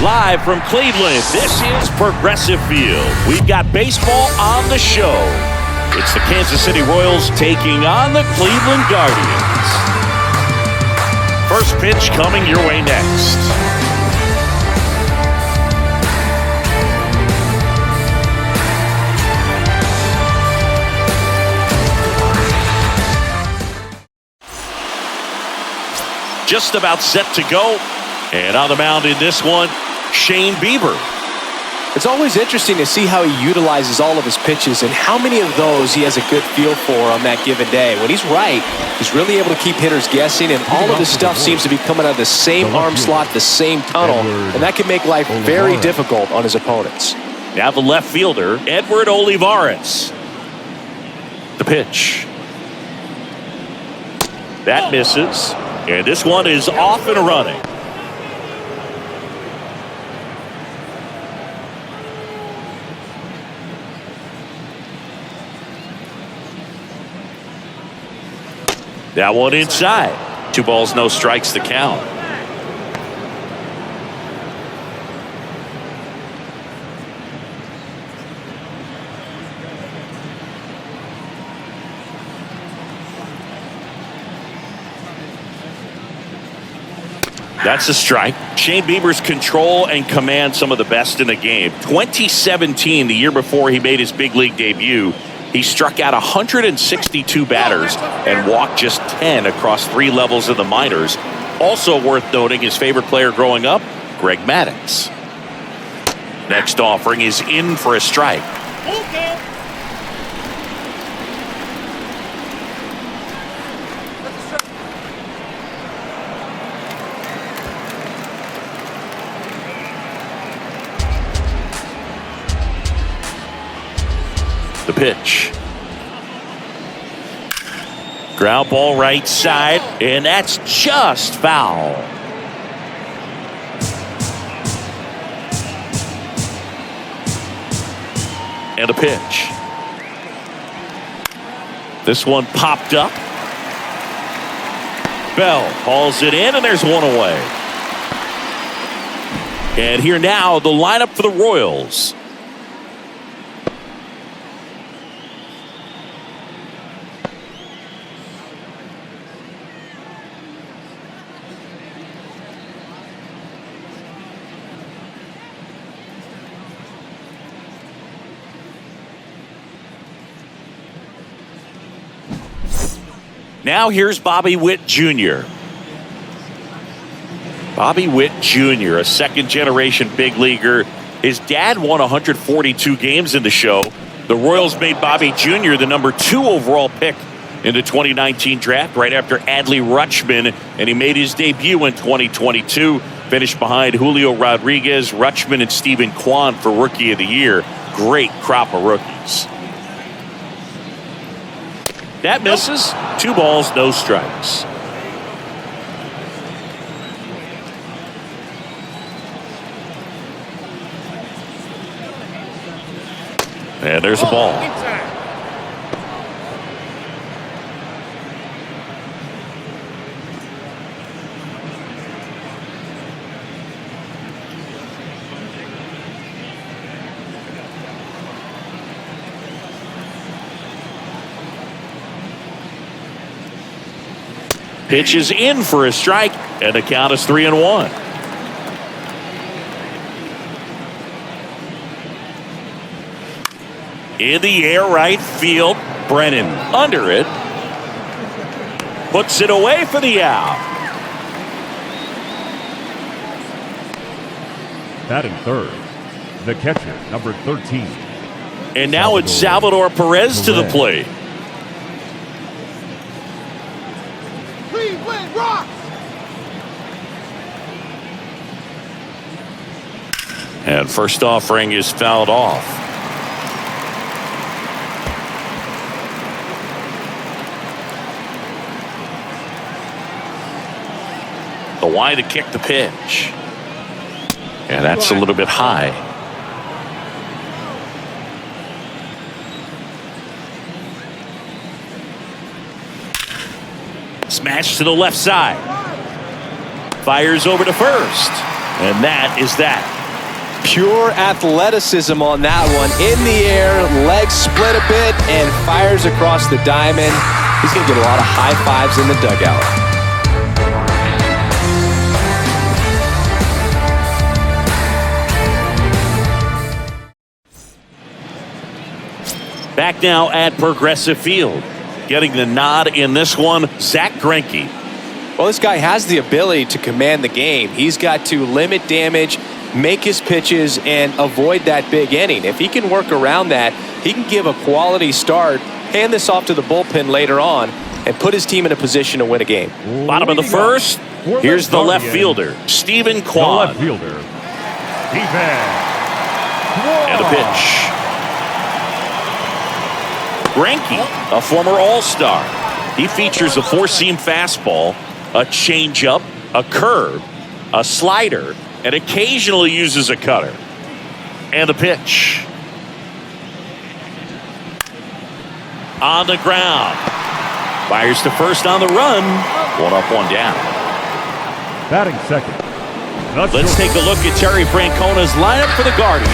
Live from Cleveland, this is Progressive Field. We've got baseball on the show. It's the Kansas City Royals taking on the Cleveland Guardians. First pitch coming your way next. Just about set to go. And on the mound in this one, Shane Bieber. It's always interesting to see how he utilizes all of his pitches and how many of those he has a good feel for on that given day. When he's right, he's really able to keep hitters guessing, and all of his stuff seems to be coming out of the same arm slot, the same tunnel, and that can make life very difficult on his opponents. Now the left fielder, Edward Olivares. The pitch. That misses, and this one is off and running. That one inside. 2 balls, no strikes to count. That's a strike. Shane Bieber's control and command some of the best in the game. 2017, the year before he made his big league debut, he struck out 162 batters and walked just 10 across 3 levels of the minors. Also worth noting, his favorite player growing up, Greg Maddux. Next offering is in for a strike. The pitch. Ground ball right side, and that's just foul. And a pitch. This one popped up. Bell hauls it in, and there's one away. And here now, the lineup for the Royals. Now here's Bobby Witt Jr. Bobby Witt Jr., a second-generation big leaguer. His dad won 142 games in the show. The Royals made Bobby Jr. the number 2 overall pick in the 2019 draft, right after Adley Rutschman, and he made his debut in 2022. Finished behind Julio Rodriguez, Rutschman, and Stephen Kwan for Rookie of the Year. Great crop of rookies. That misses. 2 balls, no strikes. And there's a ball. Pitch is in for a strike, and the count is 3-1. In the air right field, Brennan under it. Puts it away for the out. Batting third, the catcher, number 13. And now it's Salvador Perez to the plate. And first offering is fouled off. The wide to kick the pitch. And that's a little bit high. Smash to the left side. Fires over to first. And that is that. Pure athleticism on that one. In the air, legs split a bit, and fires across the diamond. He's going to get a lot of high fives in the dugout. Back now at Progressive Field. Getting the nod in this one, Zach Greinke. Well, this guy has the ability to command the game. He's got to limit damage, make his pitches, and avoid that big inning. If he can work around that, he can give a quality start, hand this off to the bullpen later on, and put his team in a position to win a game. Bottom of the first, here's the left fielder, Stephen Kwan. The left fielder, Stephen Kwan. And a pitch. Greinke, a former All-Star. He features a four-seam fastball, a changeup, a curve, a slider, and occasionally uses a cutter. And the pitch. On the ground. Fires to first on the run. One up, one down. Batting second. Let's take a look at Terry Francona's lineup for the Guardians.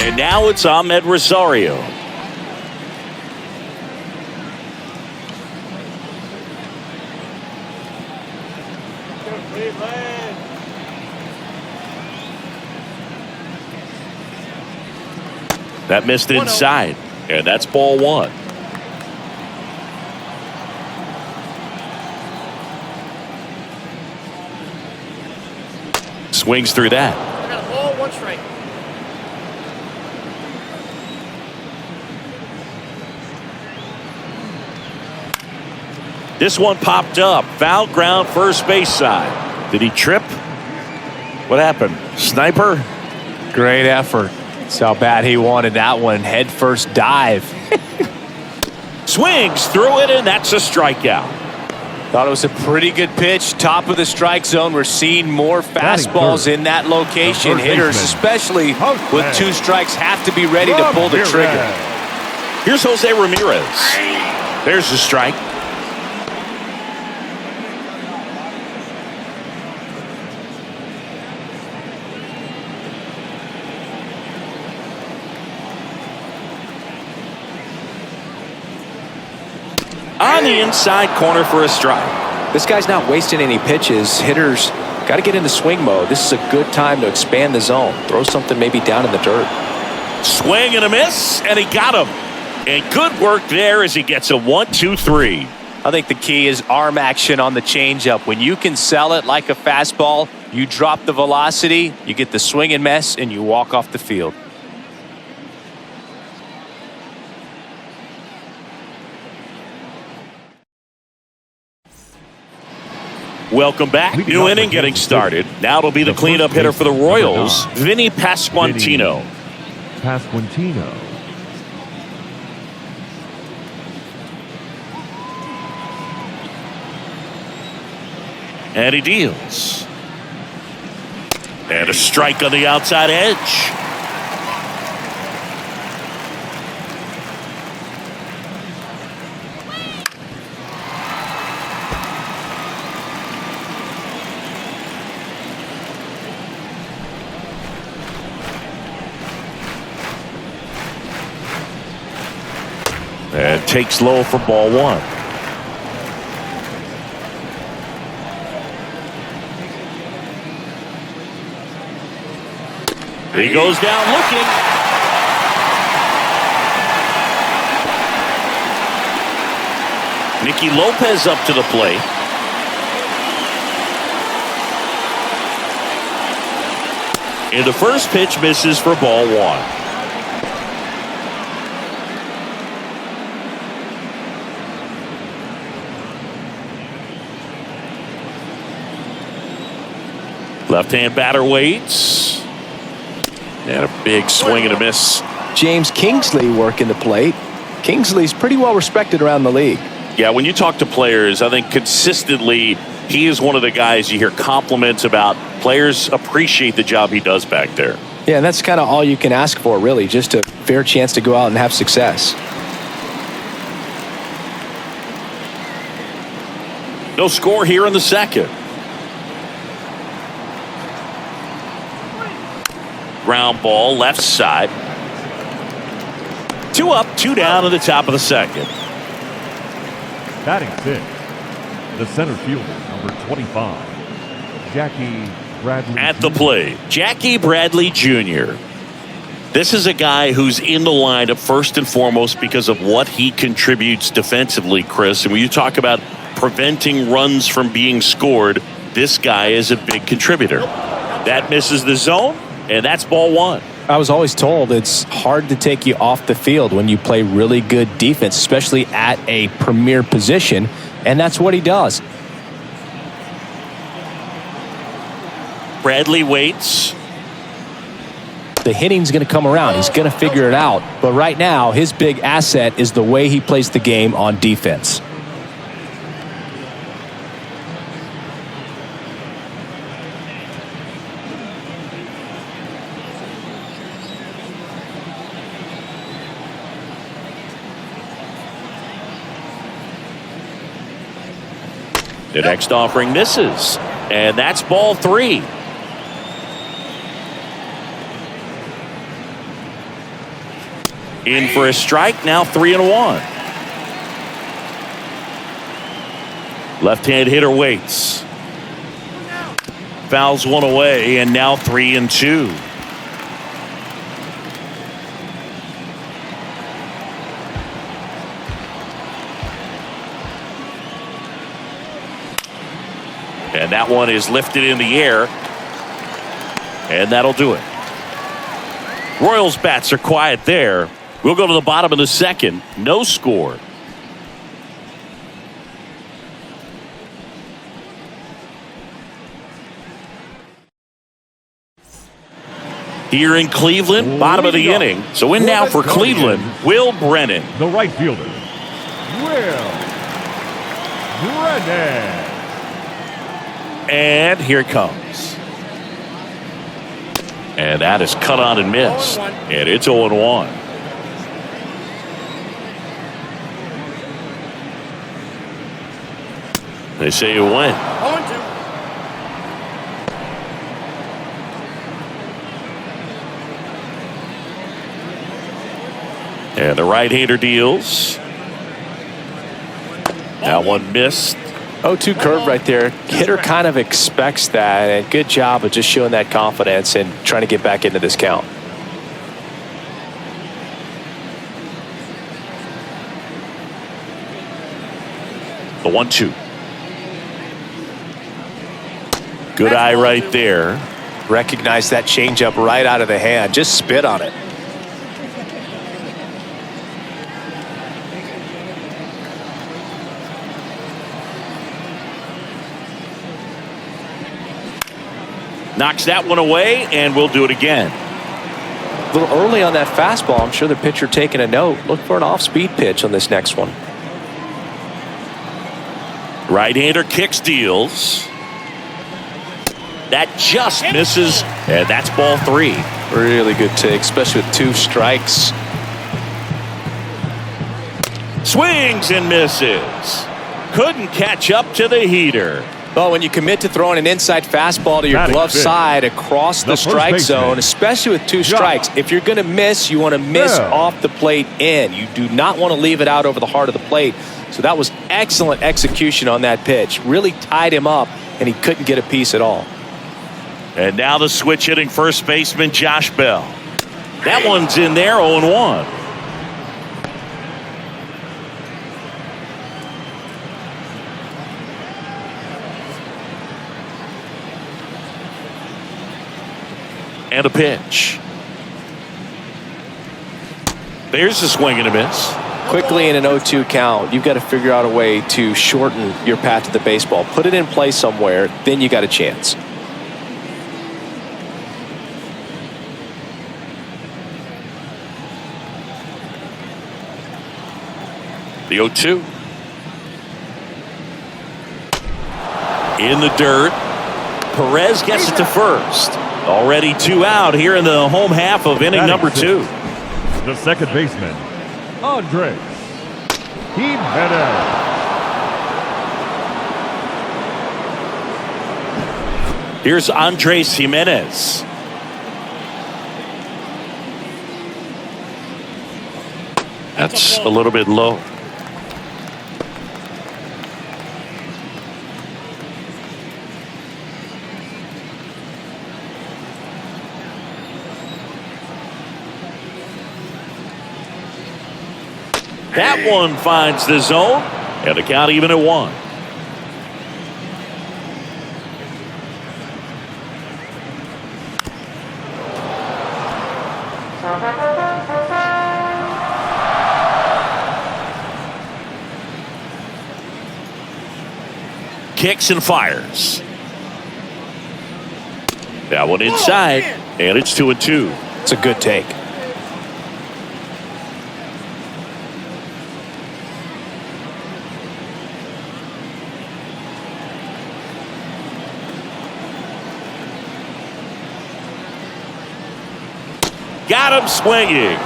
And now it's Ahmed Rosario. That missed inside, and that's ball one. Swings through that. I got a ball, one strike. This one popped up. Foul ground, first base side. Did he trip? What happened? Sniper? Great effort. That's how bad he wanted that one. Head first dive. Swings through it, and that's a strikeout. Thought it was a pretty good pitch. Top of the strike zone. We're seeing more fastballs in that location. Hitters, especially with two strikes, have to be ready to pull the trigger. Here's Jose Ramirez. There's the strike. On the inside corner for a strike. This guy's not wasting any pitches. Hitters got to get into swing mode. This is a good time to expand the zone. Throw something maybe down in the dirt. Swing and a miss, and he got him. And good work there as he gets a 1-2-3. I think the key is arm action on the changeup. When you can sell it like a fastball, you drop the velocity, you get the swing and miss, and you walk off the field. Welcome back. New inning getting started. Now it'll be the cleanup hitter for the Royals, Vinny Pasquantino. Pasquantino. And he deals. And a strike on the outside edge. And takes low for ball one. He goes down looking. Nicky Lopez up to the plate. And the first pitch misses for ball one. Left-hand batter waits. And a big swing and a miss. James Kingsley working the plate. Kingsley's pretty well respected around the league. Yeah, when you talk to players, I think consistently he is one of the guys you hear compliments about. Players appreciate the job he does back there. Yeah, and that's kind of all you can ask for, really, just a fair chance to go out and have success. No score here in the second. Ground ball left side. 2 up, 2 down at the top of the second. Batting fifth, the center fielder, number 25, Jackie Bradley. At the plate, Jackie Bradley Jr. This is a guy who's in the lineup first and foremost because of what he contributes defensively, Chris. And when you talk about preventing runs from being scored, this guy is a big contributor. That misses the zone, and that's ball 1. I was always told it's hard to take you off the field when you play really good defense, especially at a premier position, and that's what he does. Bradley waits. The hitting's going to come around. He's going to figure it out. But right now, his big asset is the way he plays the game on defense. The next offering misses, and that's ball 3. In for a strike, now 3-1. Left-hand hitter waits. Fouls one away, and now 3-2. And that one is lifted in the air. And that'll do it. Royals bats are quiet there. We'll go to the bottom of the second. No score. Here in Cleveland, bottom of the inning. So in now for Cleveland, Will Brennan. The right fielder, Will Brennan. And here it comes. And that is cut on and missed. And it's 0-1. They say you win. And the right-hander deals. That one missed. 0-2 curve right there. Hitter kind of expects that, and good job of just showing that confidence and trying to get back into this count. The 1-2. Good eye right there. Recognize that changeup right out of the hand. Just spit on it. Knocks that one away, and we'll do it again. A little early on that fastball. I'm sure the pitcher taking a note. Look for an off-speed pitch on this next one. Right-hander kicks, deals. That just misses, and that's ball 3. Really good take, especially with 2 strikes. Swings and misses. Couldn't catch up to the heater. Well, when you commit to throwing an inside fastball to your glove side across the strike zone, especially with 2 strikes, if you're going to miss, you want to miss off the plate in. You do not want to leave it out over the heart of the plate. So that was excellent execution on that pitch. Really tied him up, and he couldn't get a piece at all. And now the switch hitting first baseman Josh Bell. That one's in there, 0-1. And a pitch. There's a swing and a miss. Quickly in an 0-2 count, you've got to figure out a way to shorten your path to the baseball. Put it in play somewhere, then you got a chance. The 0-2. In the dirt. Perez gets it to first. Already 2 out here in the home half of inning number 2. The second baseman, Andres Jimenez. Here's Andres Jimenez. That's a little bit low. That one finds the zone, and the count even at 1. Kicks and fires. That one inside, and it's 2-2. It's a good take. Got him swinging.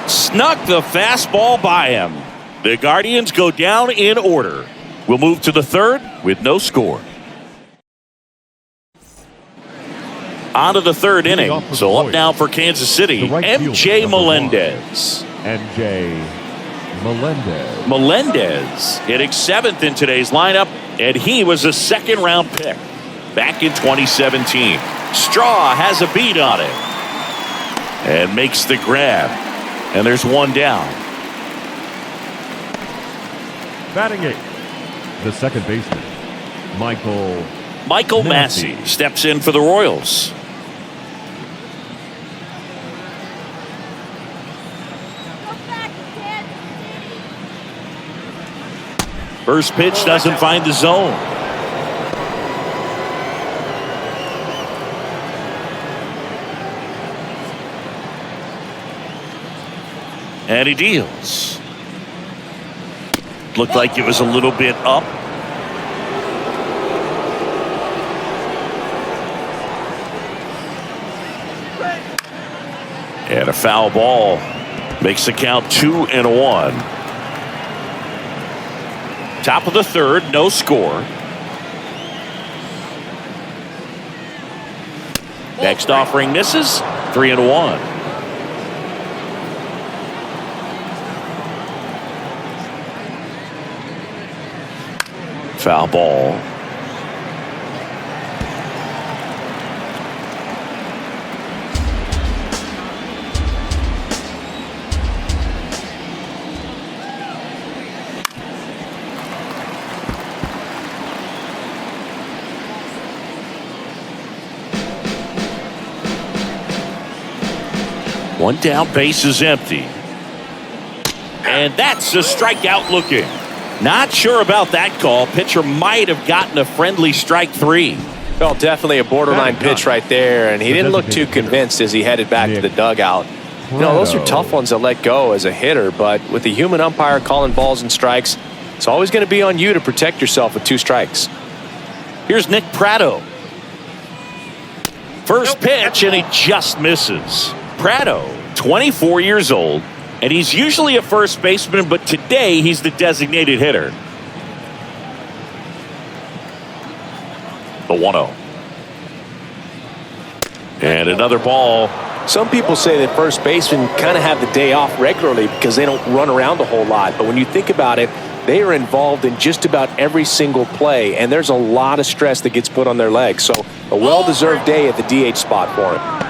Snuck the fastball by him. The Guardians go down in order. We'll move to the third with no score. On to the third inning. So up now for Kansas City, MJ Melendez. MJ Melendez. Melendez hitting 7th in today's lineup, and he was a second-round pick back in 2017. Straw has a beat on it and makes the grab. And there's one down. Batting 8th, the second baseman, Michael Massey steps in for the Royals. First pitch doesn't find the zone. And he deals. Looked like it was a little bit up. And a foul ball makes the count 2-1. Top of the third, no score. Next offering misses, 3-1. Foul ball. One down, base is empty. And that's a strikeout looking. Not sure about that call. Pitcher might have gotten a friendly strike 3. Well, definitely a borderline pitch right there, and he didn't look too convinced as he headed back to the dugout. You know, those are tough ones to let go as a hitter, but with the human umpire calling balls and strikes, it's always going to be on you to protect yourself with 2 strikes. Here's Nick Pratto. First pitch, and he just misses. Pratto, 24 years old, and he's usually a first baseman, but today he's the designated hitter. The 1-0. And another ball. Some people say that first basemen kind of have the day off regularly because they don't run around a whole lot. But when you think about it, they are involved in just about every single play, and there's a lot of stress that gets put on their legs. So a well-deserved day at the DH spot for him.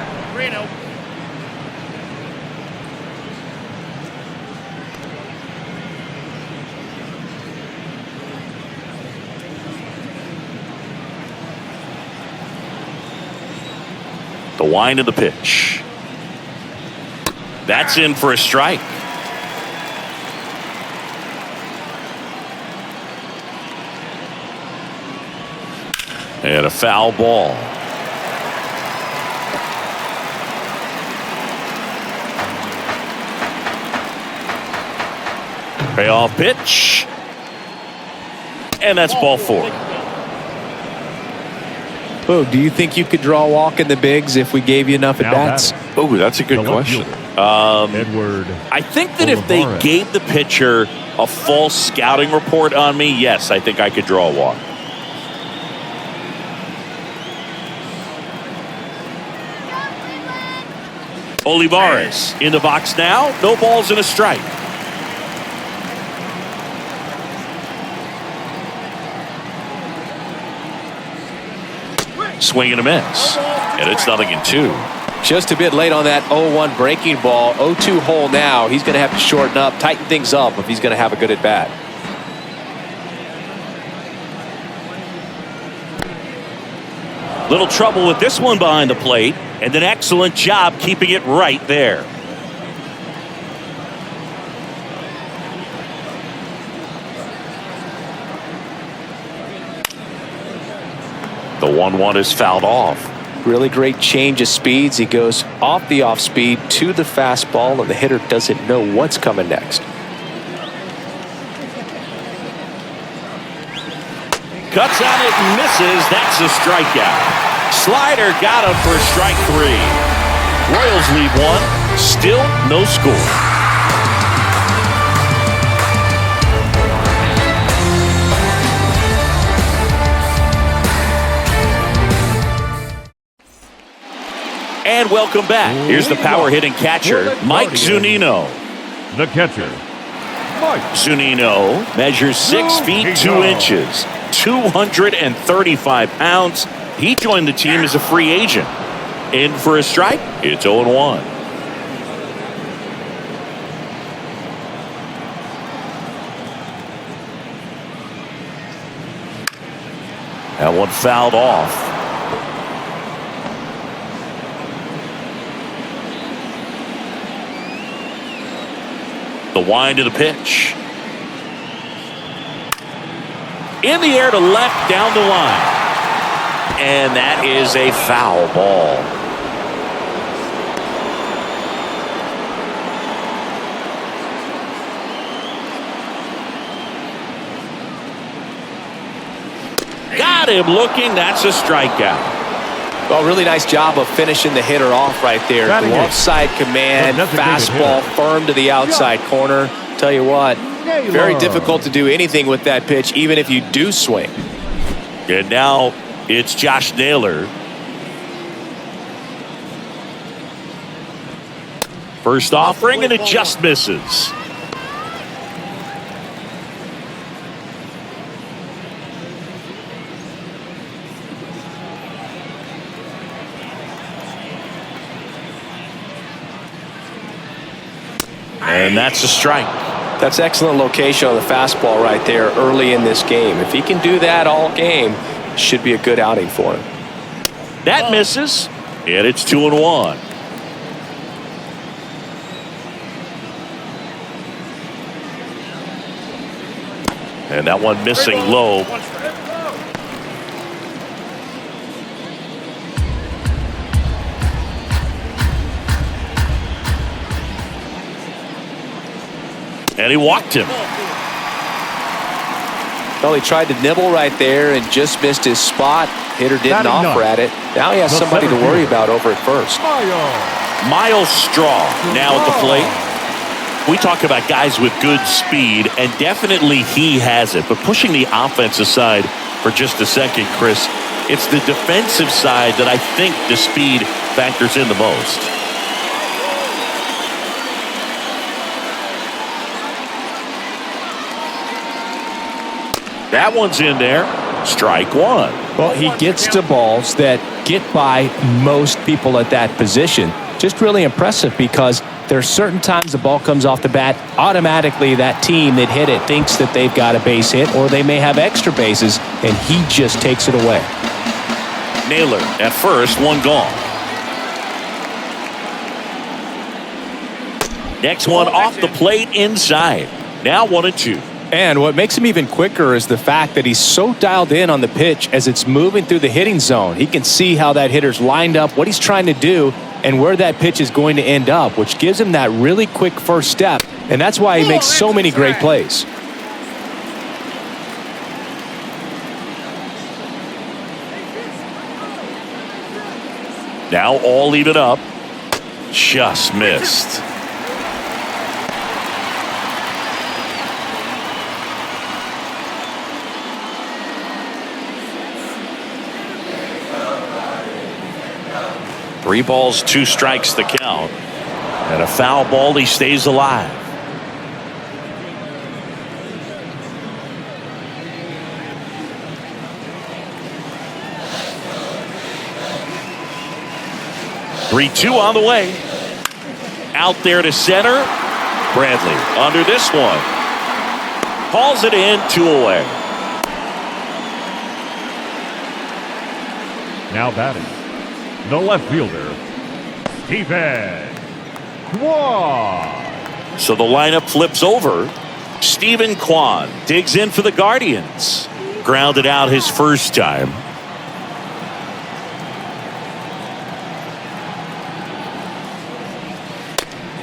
The wind of the pitch. That's in for a strike. And a foul ball. Payoff pitch. And that's ball 4. Oh, do you think you could draw a walk in the bigs if we gave you enough Now at-bats? Oh, that's a good The left question. fielder, Edward I think that if they Olivares. gave the pitcher a full scouting report on me, yes, I think I could draw a walk. Olivares in the box now. No balls and a strike. Swing and a miss. And it's 0-2. Just a bit late on that 0-1 breaking ball. 0-2 hole now. He's going to have to shorten up, tighten things up if he's going to have a good at-bat. Little trouble with this one behind the plate, and an excellent job keeping it right there. The 1-1 is fouled off. Really great change of speeds. He goes off the off speed to the fastball, and the hitter doesn't know what's coming next. Cuts on it and misses. That's a strikeout. Slider got him for strike 3. Royals lead 1. Still no score. And welcome back. Here's the power hitting catcher, Mike Zunino. The catcher, Mike Zunino measures 6 feet 2 inches, 235 pounds. He joined the team as a free agent. In for a strike, it's 0-1. That one fouled off. The wind of the pitch. In the air to left, down the line. And that is a foul ball. Got him looking. That's a strikeout. Well, really nice job of finishing the hitter off right there. Batting Glove it. side command, Designated fastball hitter. firm to the outside corner. Tell you what, very difficult to do anything with that pitch, even if you do swing. And now it's Josh Naylor. First offering, and it just misses. And that's a strike. That's excellent location on the fastball right there early in this game. If he can do that all game, should be a good outing for him. That misses, and it's 2-1. And that one missing low. And he walked him. Well, he tried to nibble right there and just missed his spot. Hitter didn't offer at it. Now he has somebody to worry about over at first. Miles Straw now at the plate. We talk about guys with good speed, and definitely he has it. But pushing the offense aside for just a second, Chris, it's the defensive side that I think the speed factors in the most. That one's in there. Strike 1. Well, he gets to balls that get by most people at that position. Just really impressive because there are certain times the ball comes off the bat, automatically that team that hit it thinks that they've got a base hit or they may have extra bases, and he just takes it away. Naylor at first, one gone. Next one off the plate inside. Now 1-2. And what makes him even quicker is the fact that he's so dialed in on the pitch as it's moving through the hitting zone. He can see how that hitter's lined up, what he's trying to do, and where that pitch is going to end up, which gives him that really quick first step. And that's why he makes so many great plays. Now all even up. Just missed. Three balls, 2 strikes the count. And a foul ball, he stays alive. Three-two on the way. Out there to center. Bradley under this one. Hauls it in, 2 away. Now batting, the left fielder, Stephen Kwan. So the lineup flips over. Stephen Kwan digs in for the Guardians. Grounded out his first time.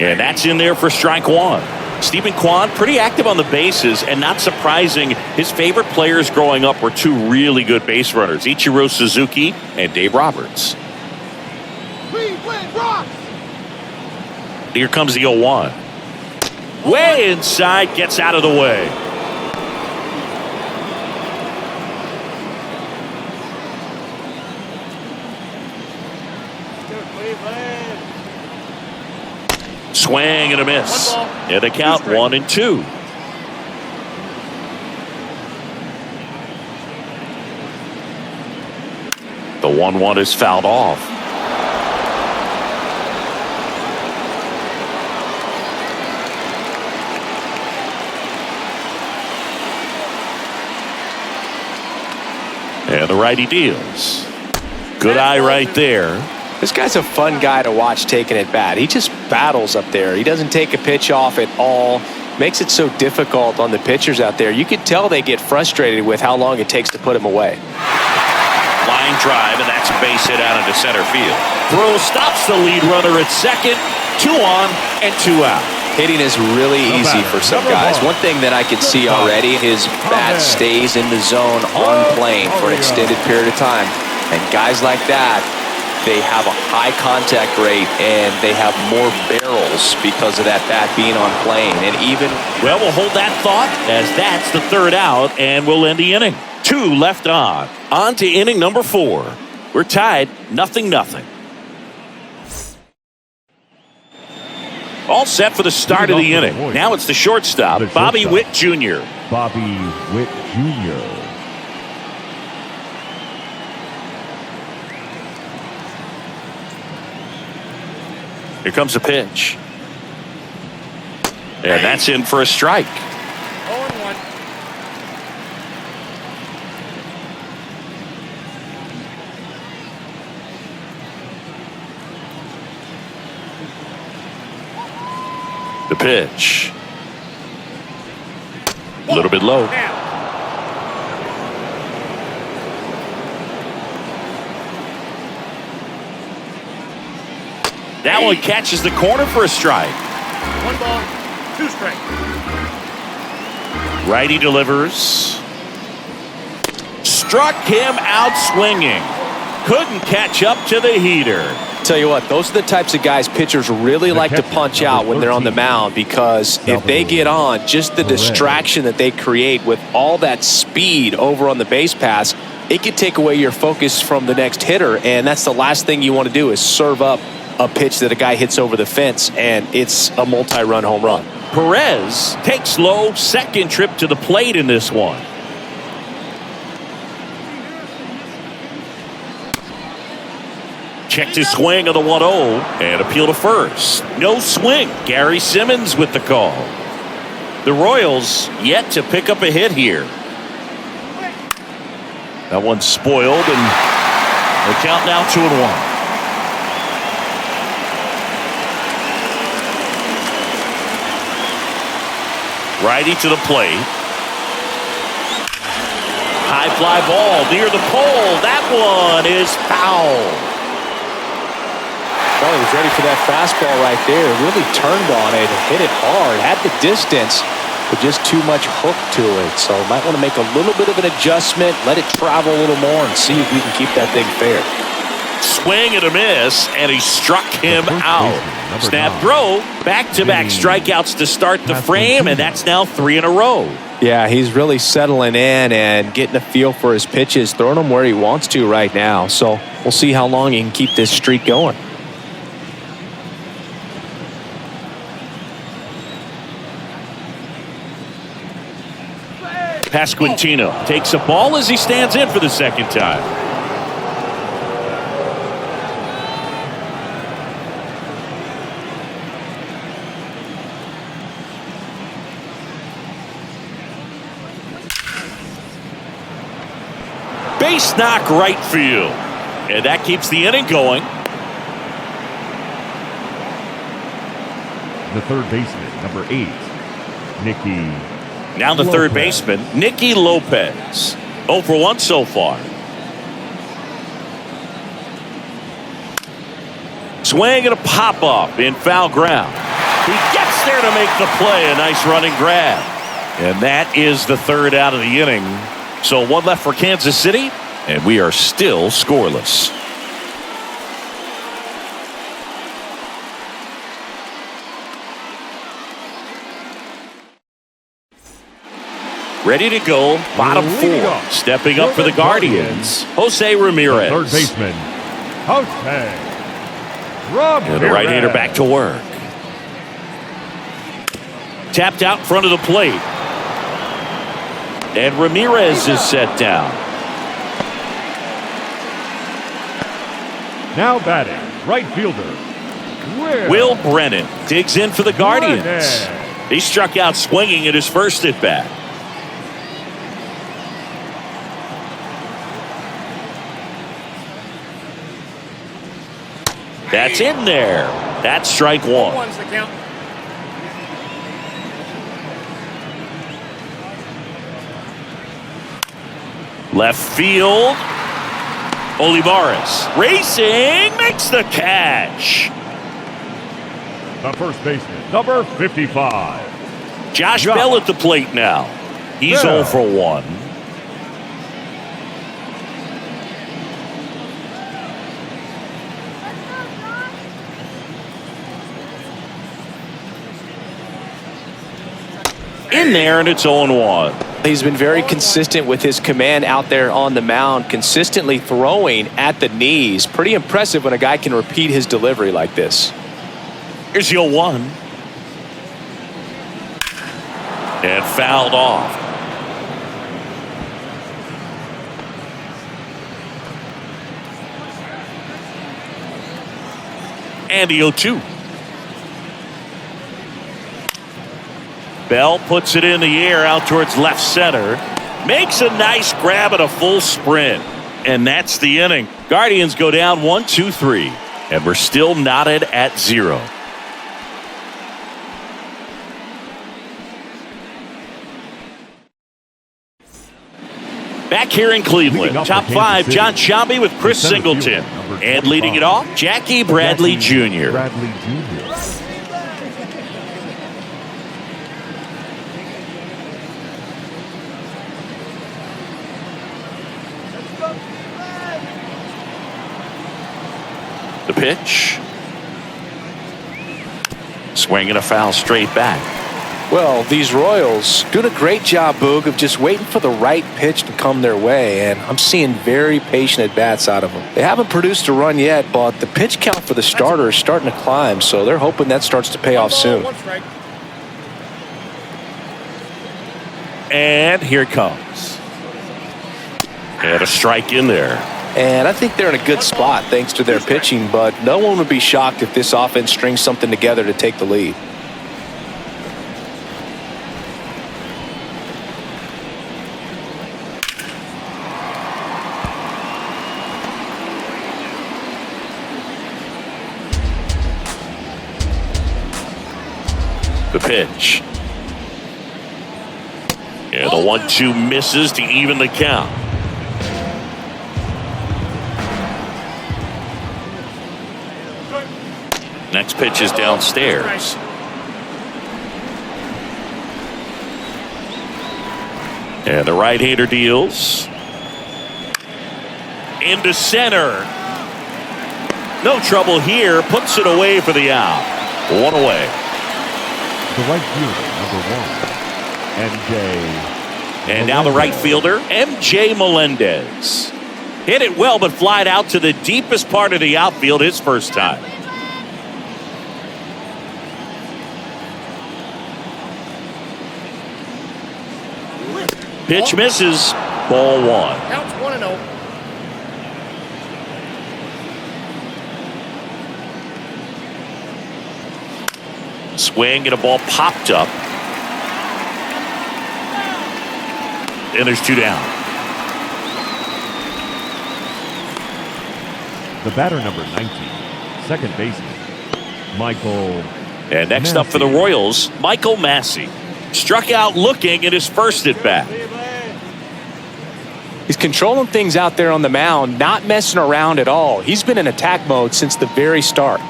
And that's in there for strike 1. Stephen Kwan pretty active on the bases, and not surprising, his favorite players growing up were 2 really good base runners, Ichiro Suzuki and Dave Roberts. Here comes the 0-1. Way inside, gets out of the way. Swing and a miss. And the count 1-2. The 1-1 is fouled off. And the righty deals. Good eye right there. This guy's a fun guy to watch taking at bat. He just battles up there. He doesn't take a pitch off at all. Makes it so difficult on the pitchers out there. You can tell they get frustrated with how long it takes to put him away. Line drive, and that's a base hit out into center field. Throw stops the lead runner at second. 2 on and 2 out. Hitting is really easy for some guys. One thing that I can see already, his bat stays in the zone on plane for an extended period of time. And guys like that, they have a high contact rate and they have more barrels because of that bat being on plane. And even well, we'll hold that thought as that's the 3rd out, and we'll end the inning. 2 left on. On to inning number 4. We're tied 0-0. All set for the start of the inning. Now it's the shortstop, Bobby Witt Jr. Bobby Witt Jr. Here comes a pitch. And that's in for a strike. 0-1. The pitch. A little bit low. That one catches the corner for a strike. 1 ball, 2 strikes. Righty delivers. Struck him out swinging. Couldn't catch up to the heater. tell you what, those are the types of guys pitchers really like to punch out when they're on the mound, because if they get on, just the distraction that they create with all that speed over on the base pass, it could take away your focus from the next hitter, and that's the last thing you want to do is serve up a pitch that a guy hits over the fence, and it's a multi-run home run. Perez takes low, second trip to the plate in this one. Checked his swing of the 1-0 and appeal to first. No swing. Gary Simmons with the call. The Royals yet to pick up a hit here. That one's spoiled, and the count now 2-1. Righty to the plate. High fly ball near the pole. That one is foul. Well, he was ready for that fastball right there. Really turned on it, hit it hard, had the distance, but just too much hook to it. So might want to make a little bit of an adjustment, let it travel a little more, and see if we can keep that thing fair. swing and a miss, and he struck him out. Snap throw, back-to-back strikeouts to start the frame, and that's now 3 in a row. Yeah, he's really settling in and getting a feel for his pitches, throwing them where he wants to right now. So we'll see how long he can keep this streak going. Pasquantino takes a ball as he stands in for the second time. Base knock right field. And that keeps the inning going. The third baseman, number 8, Nicky. Now the third baseman, Nicky Lopez. 0 for 1 so far. Swing and a pop-up in foul ground. He gets there to make the play. A nice running grab. And that is the third out of the inning. So 1 left for Kansas City, and we are still scoreless. Ready to go, bottom 4. Stepping up for the Guardians, Jose Ramirez. Third baseman, Jose Ramirez. And the right-hander back to work. Tapped out in front of the plate. And Ramirez is set down. Now batting, right fielder, Will Brennan digs in for the Guardians. He struck out swinging at his first at-bat. That's in there. That's strike 1. 1's the count. Left field. Olivares racing, makes the catch. The first baseman, number 55. Josh Bell at the plate now. He's 0 for 1. In there, and it's 0-1. He's been very consistent with his command out there on the mound, consistently throwing at the knees. Pretty impressive when a guy can repeat his delivery like this. Here's the 0-1. And fouled off. And the 0-2. Bell puts it in the air out towards left center. Makes a nice grab at a full sprint. And that's the inning. Guardians go down 1-2-3. And we're still knotted at 0. Back here in Cleveland, top 5, John Sciambi with Chris Singleton. And leading it off, Jackie Bradley Jr. The pitch. Swinging a foul straight back. Well, these Royals doing a great job, Boog, of just waiting for the right pitch to come their way, and I'm seeing very patient at-bats out of them. They haven't produced a run yet, but the pitch count for the starter is starting to climb, so they're hoping that starts to pay off soon. And here it comes. And a strike in there. And I think they're in a good spot thanks to their pitching, but no one would be shocked if this offense strings something together to take the lead. The pitch. And the 1-2 misses to even the count. Next pitch is downstairs. And the right-hander deals. Into center. No trouble here. Puts it away for the out. One away. The right fielder, number 1, MJ. And now the right fielder, MJ Melendez. Hit it well, but flied out to the deepest part of the outfield his first time. Pitch misses. Ball 1. Counts 1-0. Swing and a ball popped up. And there's 2 down. The batter, number 19, second baseman, Michael. And next up for the Royals, Michael Massey. Struck out looking in his first at bat. He's controlling things out there on the mound, not messing around at all. He's been in attack mode since the very start.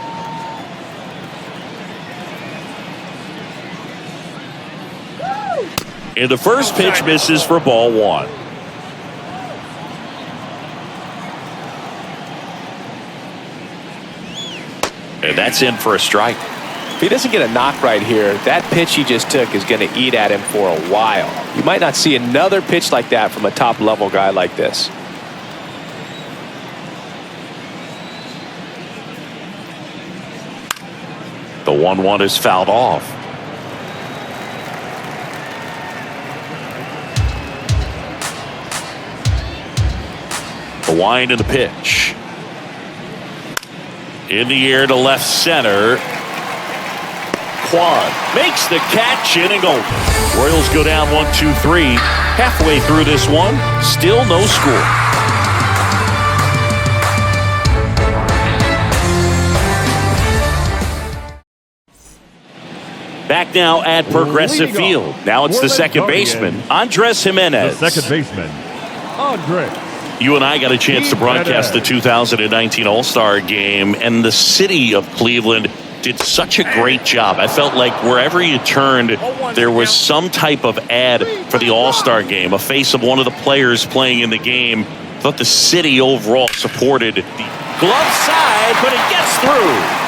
And the first pitch misses for ball 1. And that's in for a strike. If he doesn't get a knock right here, that pitch he just took is going to eat at him for a while. You might not see another pitch like that from a top-level guy like this. The 1-1 is fouled off. The wind of the pitch. In the air to left center. Quan makes the catch, in and go. Royals go down 1-2-3. Halfway through this one, still no score. Back now at Progressive Field. Now it's the second baseman, Andres Jimenez. The second baseman, Andres. You and I got a chance to broadcast the 2019 All-Star Game, and the city of Cleveland did such a great job. I felt like wherever you turned, there was some type of ad for the All-Star Game, a face of one of the players playing in the game. I thought the city overall supported the glove side, but it gets through.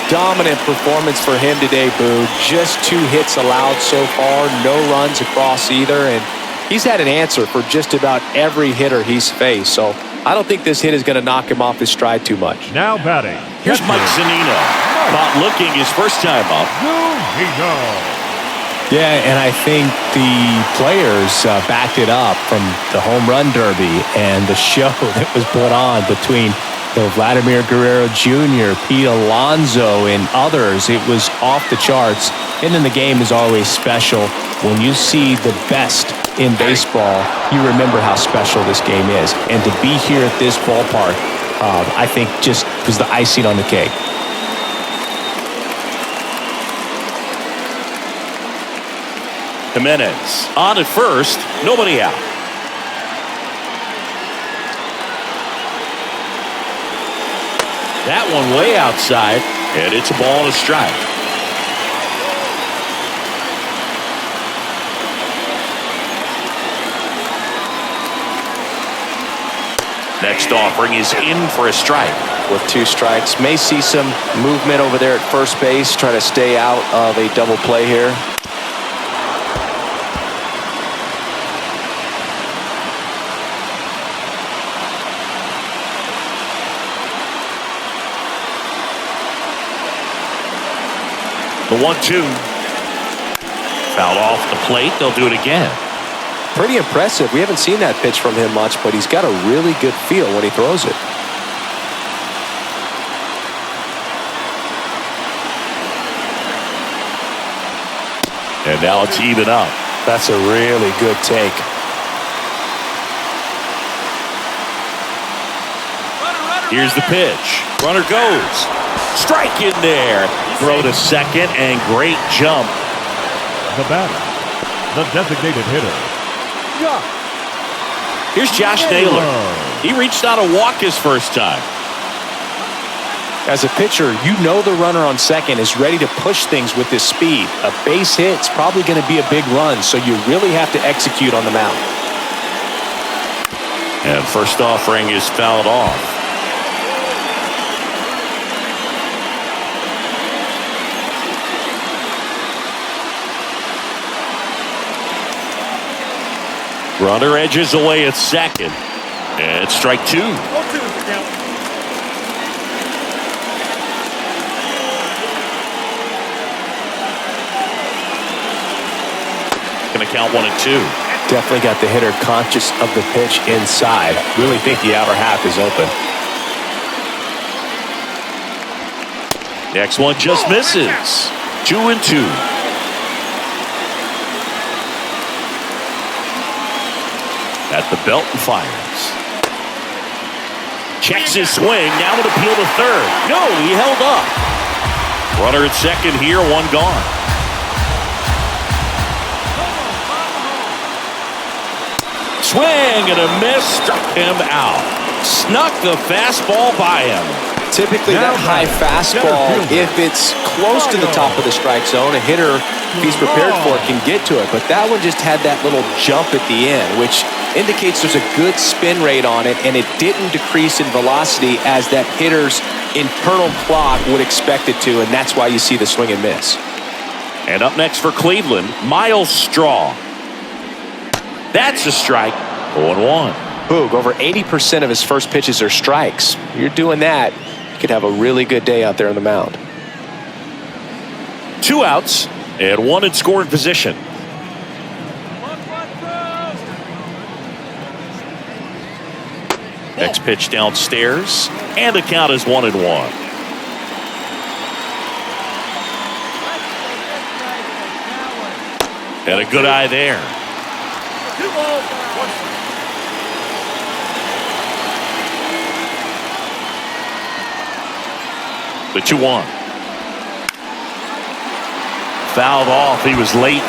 Dominant performance for him today, Boo. Just 2 hits allowed so far, no runs across either, and he's had an answer for just about every hitter he's faced. So I don't think this hit is going to knock him off his stride too much. Now batting. Here's Mike Zunino. Caught looking his first time up. Yeah, and I think the players backed it up from the home run derby and the show that was put on between Vladimir Guerrero Jr., Pete Alonso, and others. It was off the charts. And then the game is always special. When you see the best in baseball, you remember how special this game is. And to be here at this ballpark, I think just was the icing on the cake. Jimenez on at first, nobody out. That one way outside, and it's a ball and a strike. Next offering is in for a strike. With 2 strikes, may see some movement over there at first base, try to stay out of a double play here. The 1-2. Fouled off the plate. They'll do it again. Pretty impressive. We haven't seen that pitch from him much, but he's got a really good feel when he throws it. And now it's even up. That's a really good take. Here's the pitch. Runner goes. Strike in there. Throw to second, and great jump. The batter, the designated hitter. Here's Josh Naylor. He reached out a walk his first time. As a pitcher, you know the runner on second is ready to push things with his speed. A base hit's probably going to be a big run, so you really have to execute on the mound. And first offering is fouled off. Runner edges away at second. And strike two. 0-2 for count. Going to count 1-2. Definitely got the hitter conscious of the pitch inside. Really think the outer half is open. Next one just misses. 2-2. At the belt and fires. Checks his swing. Now an appeal to third. No, he held up. Runner at second here, one gone. Swing and a miss. Struck him out. Snuck the fastball by him. Typically that high fastball, if it's close to the top of the strike zone, a hitter, if he's prepared for it, can get to it. But that one just had that little jump at the end, which indicates there's a good spin rate on it, and it didn't decrease in velocity as that hitter's internal clock would expect it to, and that's why you see the swing and miss. And up next for Cleveland, Miles Straw. That's a strike. 0-1. Boog, over 80% of his first pitches are strikes. You're doing that, you could have a really good day out there on the mound. 2 outs and 1 in scoring position. Next pitch downstairs, and the count is 1-1. And a good eye there. 2 balls, 1 strike. The 2-1. Fouled off. He was late.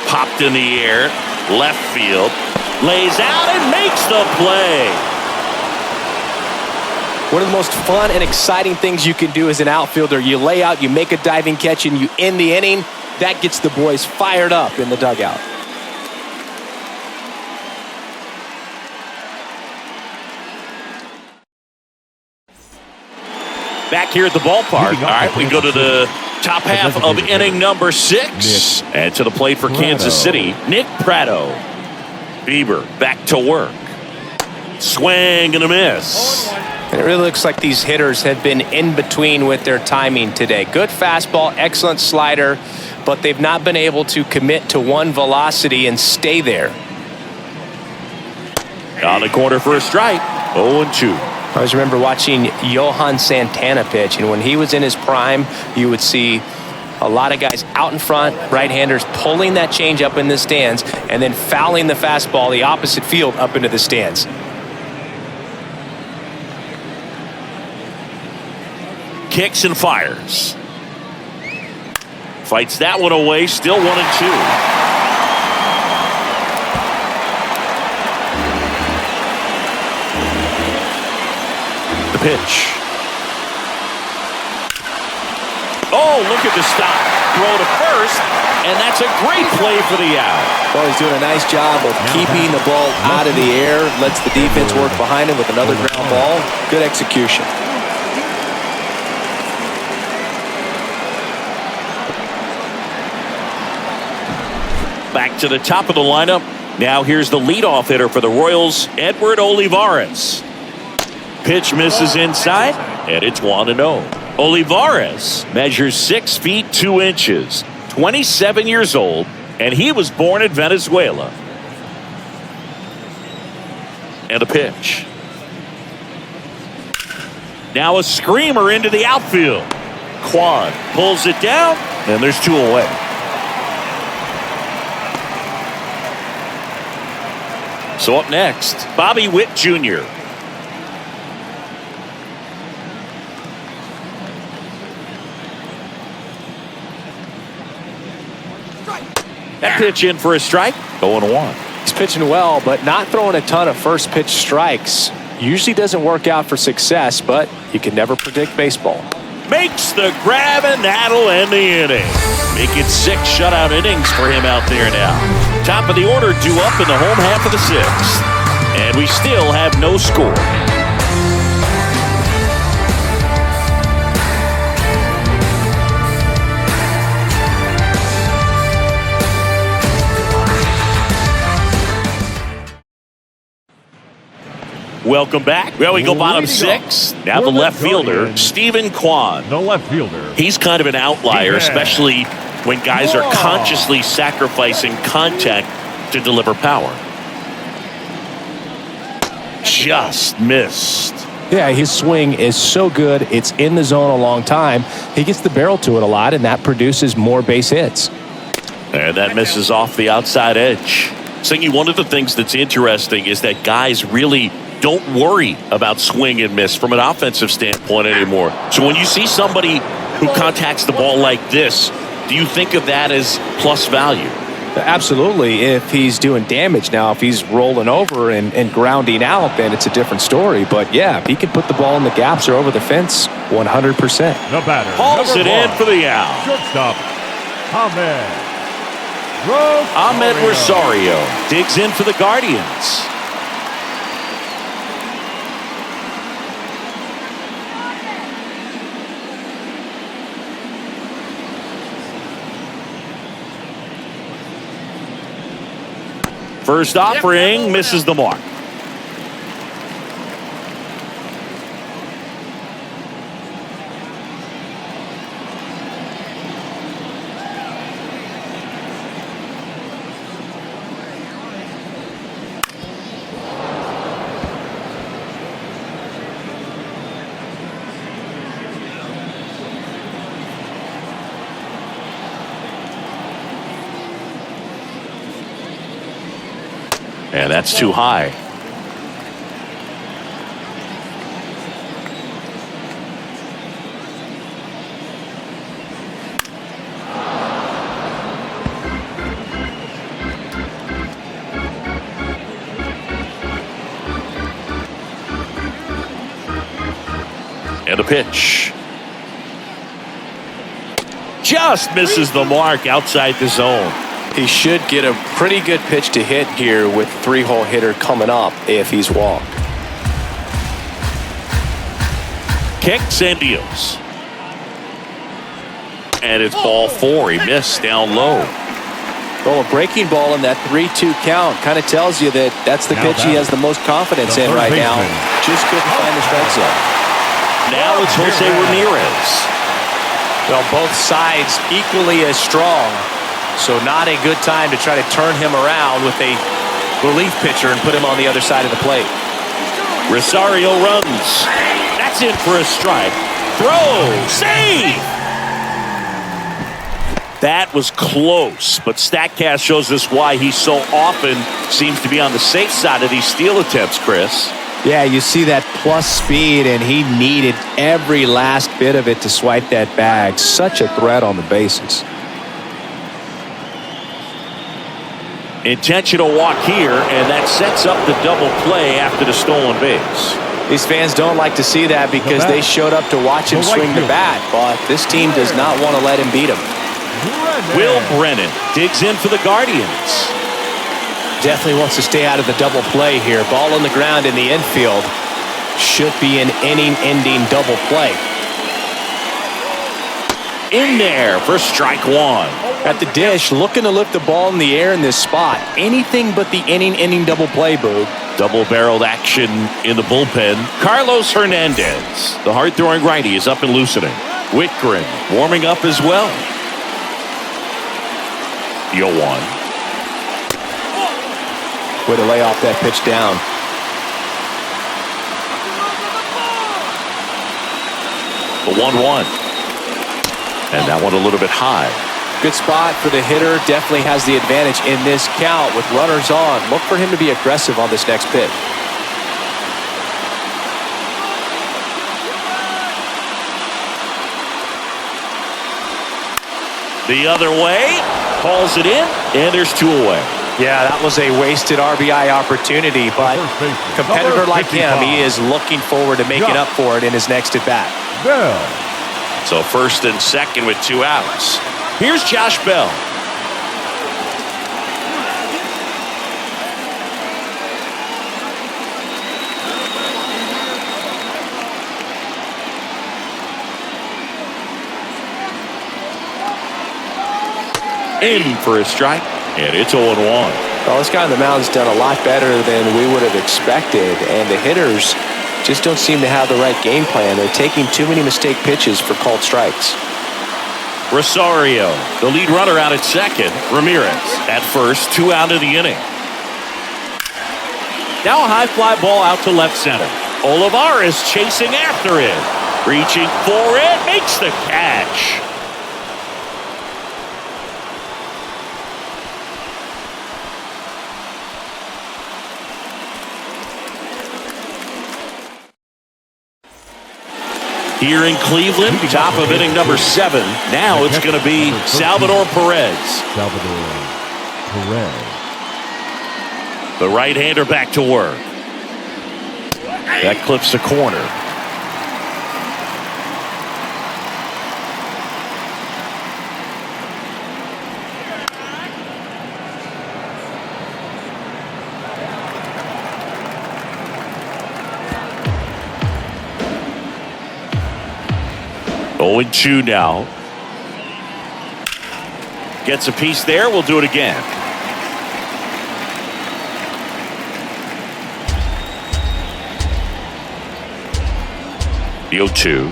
Popped in the air, left field, lays out and makes the play. One of the most fun and exciting things you can do as an outfielder, you lay out, you make a diving catch, and you end the inning. That gets the boys fired up in the dugout. Back here at the ballpark. All right, we go to the top half of inning number 6. And to the plate for Kansas City, Nick Pratto. Bieber back to work. Swing and a miss. 0-1. And it really looks like these hitters have been in between with their timing today. Good fastball, excellent slider, but they've not been able to commit to one velocity and stay there. On the corner for a strike. 0-2. I always remember watching Johan Santana pitch, and when he was in his prime, you would see a lot of guys out in front, right-handers pulling that change up in the stands and then fouling the fastball the opposite field up into the stands. Kicks and fires. Fights that one away. Still 1-2. The pitch. Oh, look at the stop. Throw to first, and that's a great play for the out. Well, he's doing a nice job of keeping the ball out of the air, lets the defense work behind him with another ground ball. Good execution. Back to the top of the lineup. Now here's the leadoff hitter for the Royals, Edward Olivares. Pitch misses inside, and it's 1-0. Olivares measures 6 feet 2 inches, 27 years old, and he was born in Venezuela. And a pitch. Now a screamer into the outfield. Quan pulls it down, and there's 2 away. So up next, Bobby Witt Jr. That pitch in for a strike. 0-1. He's pitching well, but not throwing a ton of first pitch strikes. Usually doesn't work out for success, but you can never predict baseball. Makes the grab, and that'll end the inning. Make it 6 shutout innings for him out there now. Top of the order due up in the home half of the 6th. And we still have no score. Welcome back. Well, we go bottom 6. Now the left fielder, Stephen Kwan. The left fielder. He's kind of an outlier, especially when guys are consciously sacrificing contact to deliver power. Just missed. Yeah, his swing is so good. It's in the zone a long time. He gets the barrel to it a lot, and that produces more base hits. And that misses off the outside edge. Singy, one of the things that's interesting is that guys really don't worry about swing and miss from an offensive standpoint anymore. So when you see somebody who contacts the ball like this, do you think of that as plus value? Absolutely, if he's doing damage. Now, if he's rolling over and grounding out, then it's a different story. But, yeah, if he can put the ball in the gaps or over the fence, 100%. The batter. Hauls it in for the out. Shortstop, Ahmed Rosario digs in for the Guardians. First offering misses the mark. And that's too high. And a pitch. Just misses the mark outside the zone. He should get a pretty good pitch to hit here with 3-hole hitter coming up if he's walked. Kicks and deals. And it's ball 4. He missed down low. Well, a breaking ball in that 3-2 count kind of tells you that that's the pitch he has the most confidence in right now. Just couldn't find the strike zone. Now it's Jose Ramirez. Well, both sides equally as strong. So not a good time to try to turn him around with a relief pitcher and put him on the other side of the plate. Rosario runs. That's in for a strike. Throw. Save. That was close, but StatCast shows us why he so often seems to be on the safe side of these steal attempts, Chris. Yeah, you see that plus speed, and he needed every last bit of it to swipe that bag. Such a threat on the bases. Intentional walk here, and that sets up the double play after the stolen base. These fans don't like to see that because they showed up to watch him swing the bat, but this team does not want to let him beat him. Will Brennan digs in for the Guardians. Definitely wants to stay out of the double play here. Ball on the ground in the infield. Should be an inning-ending double play. In there for strike 1. At the dish, looking to lift the ball in the air in this spot. Anything but the inning-ending double play, Boog. Double-barreled action in the bullpen. Carlos Hernandez, the hard-throwing righty, is up and loosening. Whitgren warming up as well. 0-1. Way to lay off that pitch down. The 1-1. And that one a little bit high. Good spot for the hitter. Definitely has the advantage in this count with runners on. Look for him to be aggressive on this next pitch. The other way. calls it in, and there's 2 away. Yeah, that was a wasted RBI opportunity, but competitor like him, he is looking forward to making up for it in his next at-bat. Bell. So first and second with 2 outs. Here's Josh Bell. In for a strike, and it's 0-1. Well, this guy on the mound's done a lot better than we would have expected, and the hitters just don't seem to have the right game plan. They're taking too many mistake pitches for called strikes. Rosario, the lead runner, out at second. Ramirez at first, 2 out of the inning. Now a high fly ball out to left center. Olivares chasing after it. Reaching for it, makes the catch. Here in Cleveland, top of inning number 7. Now it's going to be Salvador Perez. Salvador Perez. The right-hander back to work. That clips the corner. Oh, 0-2 now. Gets a piece there. We'll do it again. The 0-2.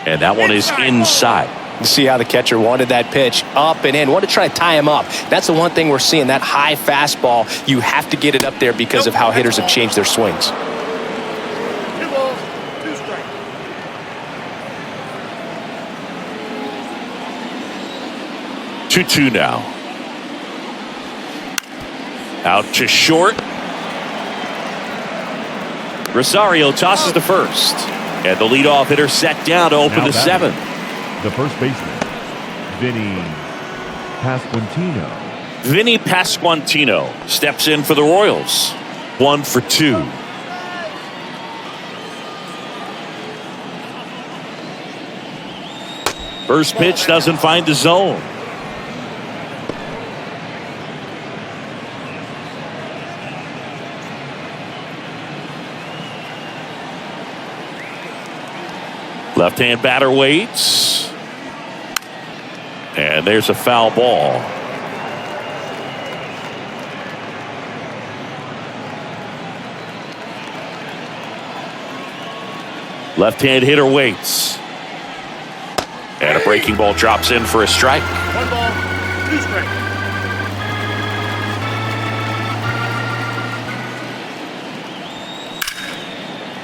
And that one is inside. You see how the catcher wanted that pitch up and in. Want to try to tie him up. That's the one thing we're seeing, that high fastball. You have to get it up there because of how hitters have changed their swings. 2 balls, 2 strikes. 2-2 now. Out to short. Rosario tosses to first. And the leadoff hitter set down to open the 7th. The first baseman, Vinny Pasquantino. Vinny Pasquantino steps in for the Royals. 1 for 2. First pitch doesn't find the zone. Left-hand batter waits. And there's a foul ball. Left-hand hitter waits. And a breaking ball drops in for a strike. 1 ball, 2 strikes.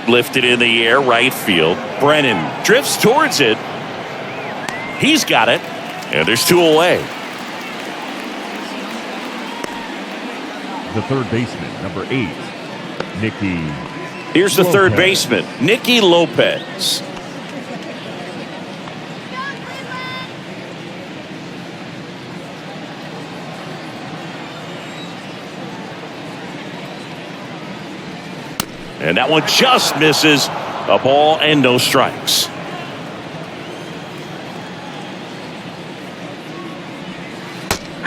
Lifted in the air, right field. Brennan drifts towards it. He's got it. And there's 2 away. The third baseman, number 8, Nicky. Here's the third Lopez. baseman, Nicky Lopez. And that one just misses. A ball and no strikes.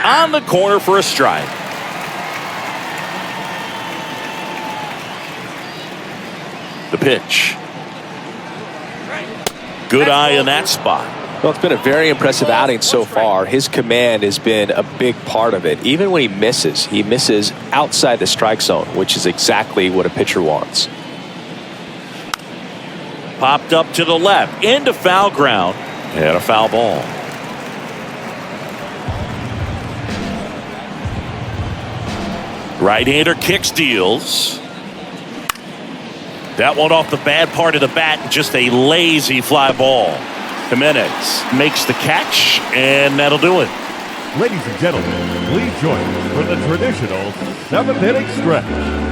On the corner for a strike. The pitch. Good eye in that spot. Well, it's been a very impressive outing so far. His command has been a big part of it. Even when he misses outside the strike zone, which is exactly what a pitcher wants. Popped up to the left, into foul ground, and a foul ball. Right-hander kicks, deals. That one off the bad part of the bat, just a lazy fly ball. Jimenez makes the catch, and that'll do it. Ladies and gentlemen, please join us for the traditional 7th inning stretch.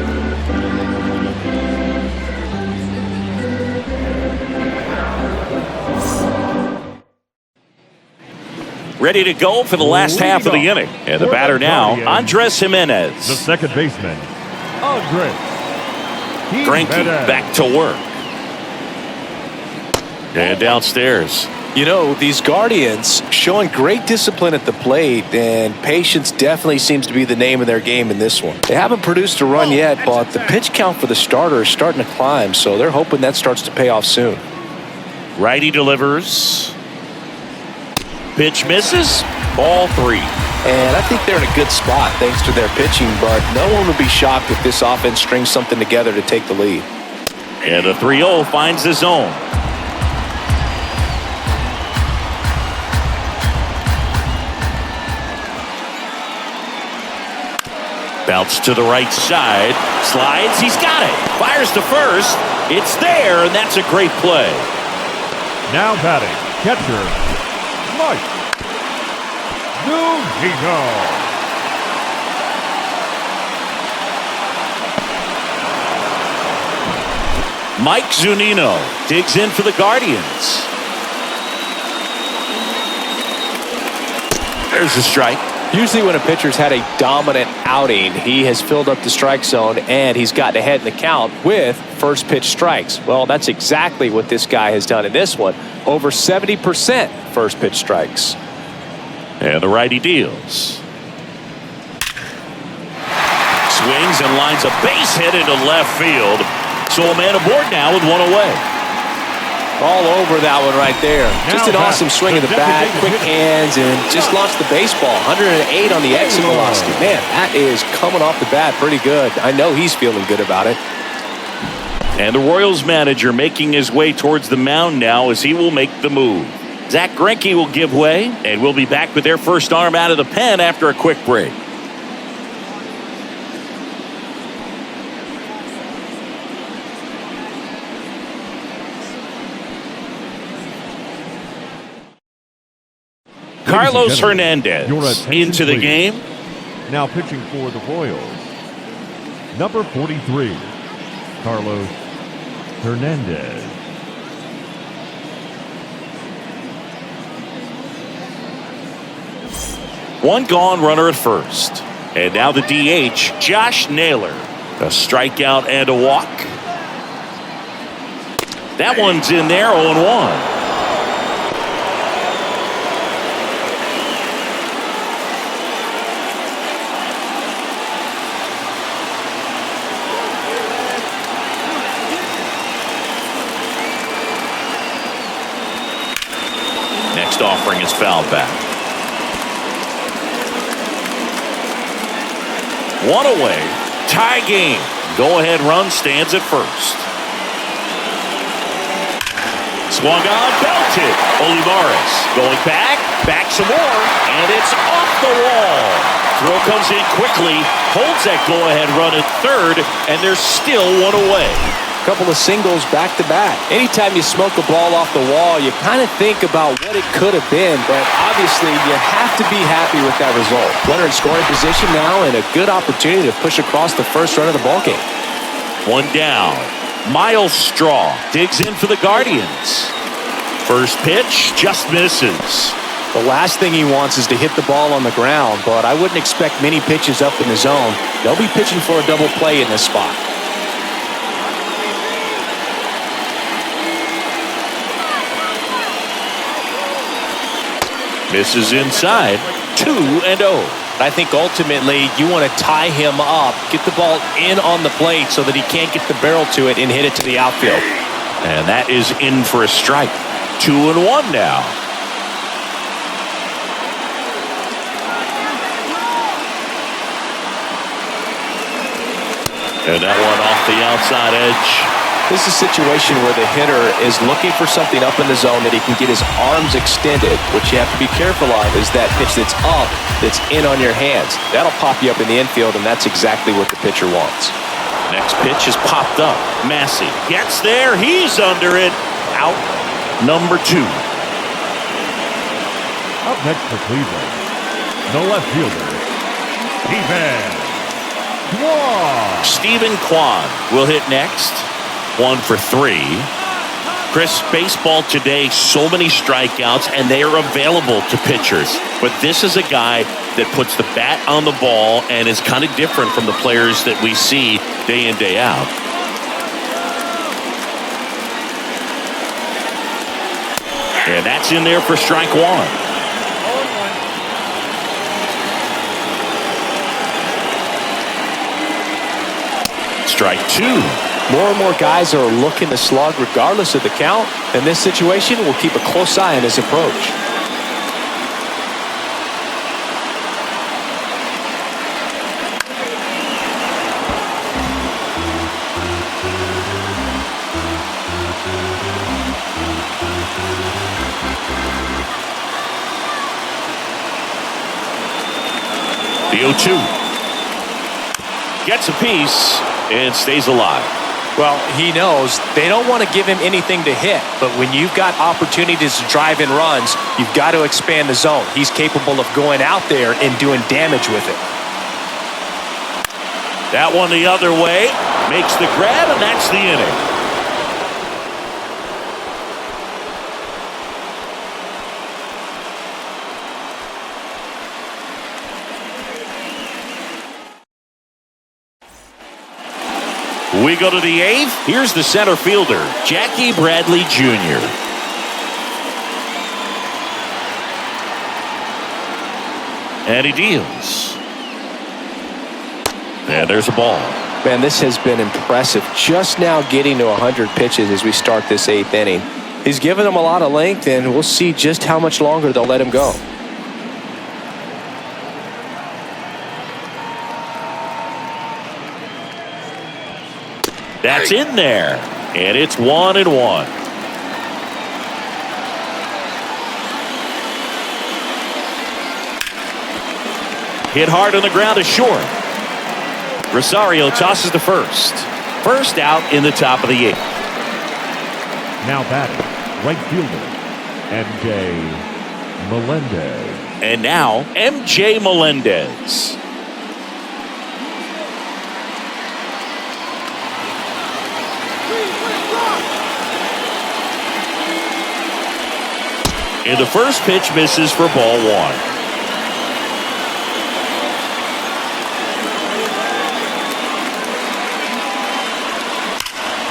ready to go for the last half of the inning. And the batter now, Andres the Jimenez. second baseman, Andres Greinke Jimenez. back to work. And downstairs. You know, these Guardians showing great discipline at the plate, and patience definitely seems to be the name of their game in this one. They haven't produced a run yet, but the pitch count for the starter is starting to climb, so they're hoping that starts to pay off soon. Righty delivers. Pitch misses. Ball 3. And I think they're in a good spot thanks to their pitching, but no one would be shocked if this offense strings something together to take the lead. And a 3-0 finds the zone. Bounce to the right side. Slides. He's got it. Fires to first. It's there, and that's a great play. Now batting, catcher, Mike Zunino. Mike Zunino digs in for the Guardians. There's a strike. Usually when a pitcher's had a dominant outing, he has filled up the strike zone and he's gotten ahead in the count with first pitch strikes. Well, that's exactly what this guy has done in this one. Over 70% first pitch strikes. And the righty deals. Swings and lines a base hit into left field. So a man aboard now with one away. All over that one right there. Just an awesome swing of the bat, quick hands, and just launched the baseball. 108 on the exit velocity. Man, that is coming off the bat pretty good. I know he's feeling good about it. And the Royals manager making his way towards the mound now as he will make the move. Zach Greinke will give way, and we'll be back with their first arm out of the pen after a quick break. Carlos Hernandez into the game. Now pitching for the Royals, number 43, Carlos Hernandez. One gone, runner at first. And now the DH, Josh Naylor. A strikeout and a walk. That one's in there, 0-1. Next offering is fouled back. One away. Tie game. Go-ahead run stands at first. Swung on, belted. Olivares going back some more, and it's off the wall. Throw comes in quickly, holds that go-ahead run at third, and there's still one away. Couple of singles back to back. Anytime you smoke a ball off the wall, you kind of think about what it could have been, but obviously you have to be happy with that result. Runner in scoring position now and a good opportunity to push across the first run of the ballgame. One down. Miles Straw digs in for the Guardians. First pitch just misses. The last thing he wants is to hit the ball on the ground, but I wouldn't expect many pitches up in the zone. They'll be pitching for a double play in this spot. Misses inside. 2-0. I think ultimately you want to tie him up, get the ball in on the plate so that he can't get the barrel to it and hit it to the outfield. And that is in for a strike. 2-1 now. And that one off the outside edge. This is a situation where the hitter is looking for something up in the zone that he can get his arms extended. What you have to be careful of is that pitch that's up, that's in on your hands. That'll pop you up in the infield, and that's exactly what the pitcher wants. Next pitch is popped up. Massey gets there. He's under it. Out number 2. Up next for Cleveland, the left fielder, Stephen Kwan. Stephen Kwan will hit next. 1 for 3. Chris, baseball today, so many strikeouts, and they are available to pitchers. But this is a guy that puts the bat on the ball and is kind of different from the players that we see day in, day out. And that's in there for strike one. Strike two. More and more guys are looking to slug regardless of the count. In this situation, we'll keep a close eye on his approach. The 0-2. Gets a piece and stays alive. Well, he knows they don't want to give him anything to hit, but when you've got opportunities to drive in runs, you've got to expand the zone. He's capable of going out there and doing damage with it. That one the other way, makes the grab, and that's the inning. We go to the eighth. Here's the center fielder, Jackie Bradley Jr. And he deals. And there's a ball. Man, this has been impressive. Just now getting to 100 pitches as we start this eighth inning. He's given them a lot of length, and we'll see just how much longer they'll let him go. That's in there, and it's 1-1. Hit hard on the ground is short. Rosario tosses to first. First out in the top of the eighth. Now batting, right fielder, MJ Melendez. And now, MJ Melendez. And the first pitch misses for ball one.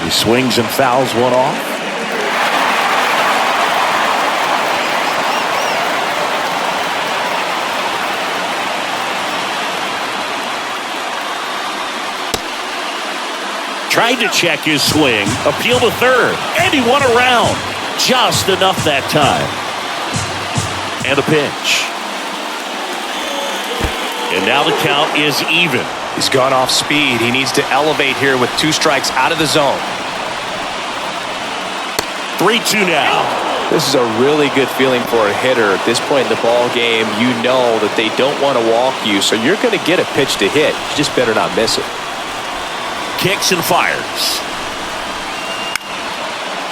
He swings and fouls one off. Tried to check his swing, appeal to third, and he won a round. Just enough that time. And a pitch. And now the count is even. He's gone off speed. He needs to elevate here with 2 strikes out of the zone. 3-2 now. This is a really good feeling for a hitter at this point in the ball game. You know that they don't want to walk you, so you're going to get a pitch to hit. You just better not miss it. Kicks and fires.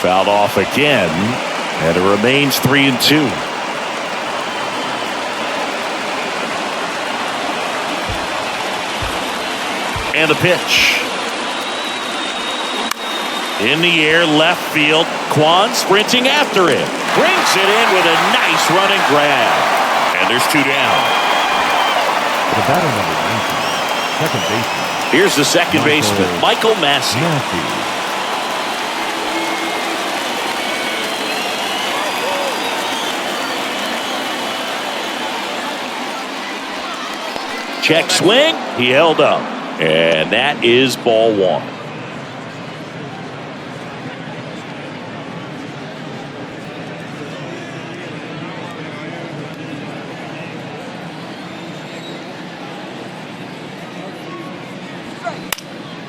Fouled off again, and it remains 3-2. And the pitch. In the air, left field. Kwan sprinting after it. Brings it in with a nice running grab. And there's 2 down. The batter number 19, second baseman. Here's the second baseman, Michael Massey. Check swing. He held up. And that is ball one.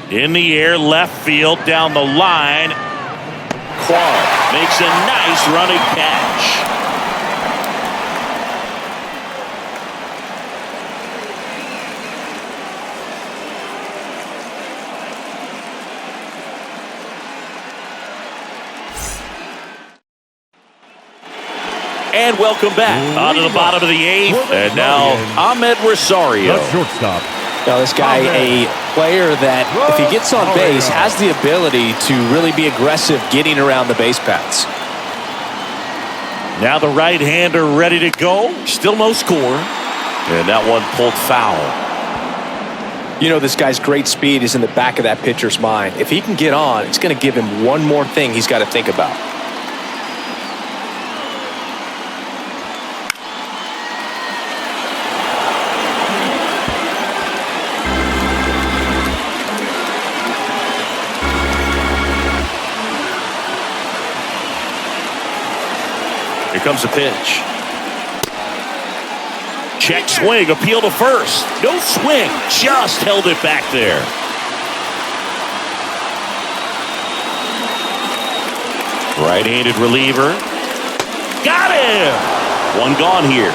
In the air, left field, down the line. Kwan makes a nice running catch. And welcome back onto the bottom of the eighth. And now Ahmed Rosario. The shortstop. Now this guy, a player that, if he gets on base, has the ability to really be aggressive getting around the base paths. Now the right-hander ready to go. Still no score. And that one pulled foul. You know, this guy's great speed is in the back of that pitcher's mind. If he can get on, it's going to give him one more thing he's got to think about. Here comes a pitch. Check swing, appeal to first. No swing, just held it back there. Right-handed reliever. Got him! One gone here.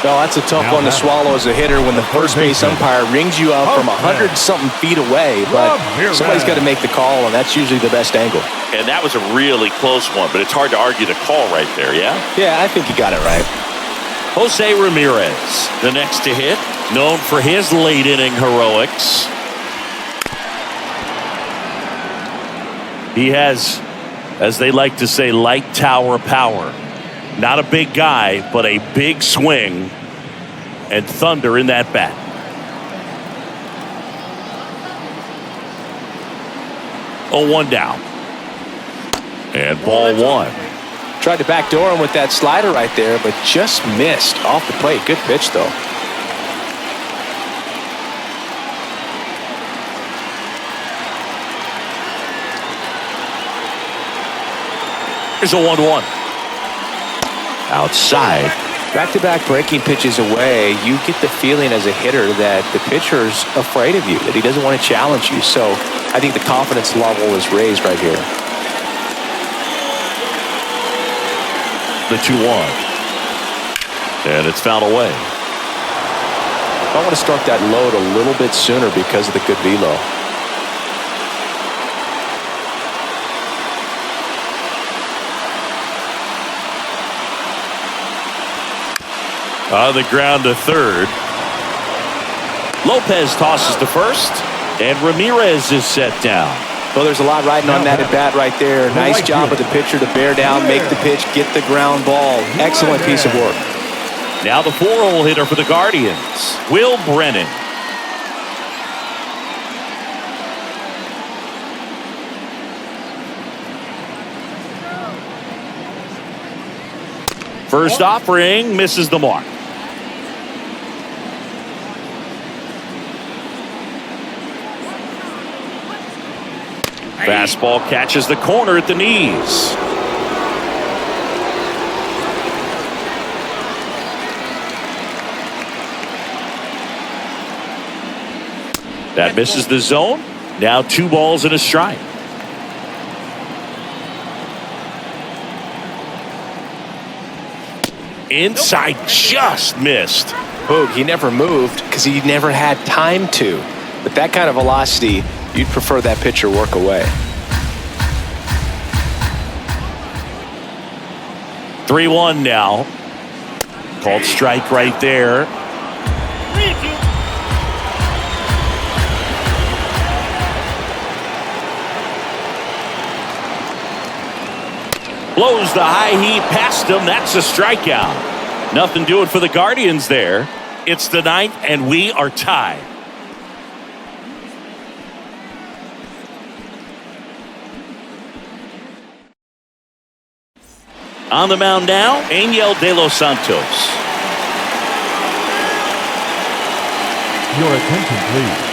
Well, that's a tough one to swallow as a hitter when the first base umpire rings you out from 100-something feet away, but somebody's got to make the call, and that's usually the best angle. And that was a really close one, but it's hard to argue the call right there, yeah? Yeah, I think you got it right. Jose Ramirez, the next to hit, known for his late-inning heroics. He has, as they like to say, light tower power. Not a big guy, but a big swing and thunder in that bat. Oh, 1 down. And ball one. Tried to backdoor him with that slider right there, but just missed off the plate. Good pitch, though. Here's a 1-1. Outside. Back-to-back breaking pitches away, you get the feeling as a hitter that the pitcher's afraid of you, that he doesn't want to challenge you. So I think the confidence level is raised right here. The 2-1. And it's fouled away. I want to start that load a little bit sooner because of the good velo. On the ground to third. Lopez tosses to first, and Ramirez is set down. Well, there's a lot riding on that at bat right there. Nice job of the pitcher to bear down, make the pitch, get the ground ball. Excellent piece of work. Now the 4-hole hitter for the Guardians, Will Brennan. First offering misses the mark. Fastball catches the corner at the knees. That misses the zone. Now 2 balls and a strike. Inside, just missed. Boog, he never moved because he never had time to. But that kind of velocity, you'd prefer that pitcher work away. 3-1 now. Called strike right there. 3-2. Blows the high heat past him. That's a strikeout. Nothing doing for the Guardians there. It's the 9th, and we are tied. On the mound now, Angel De Los Santos. Your attention, please.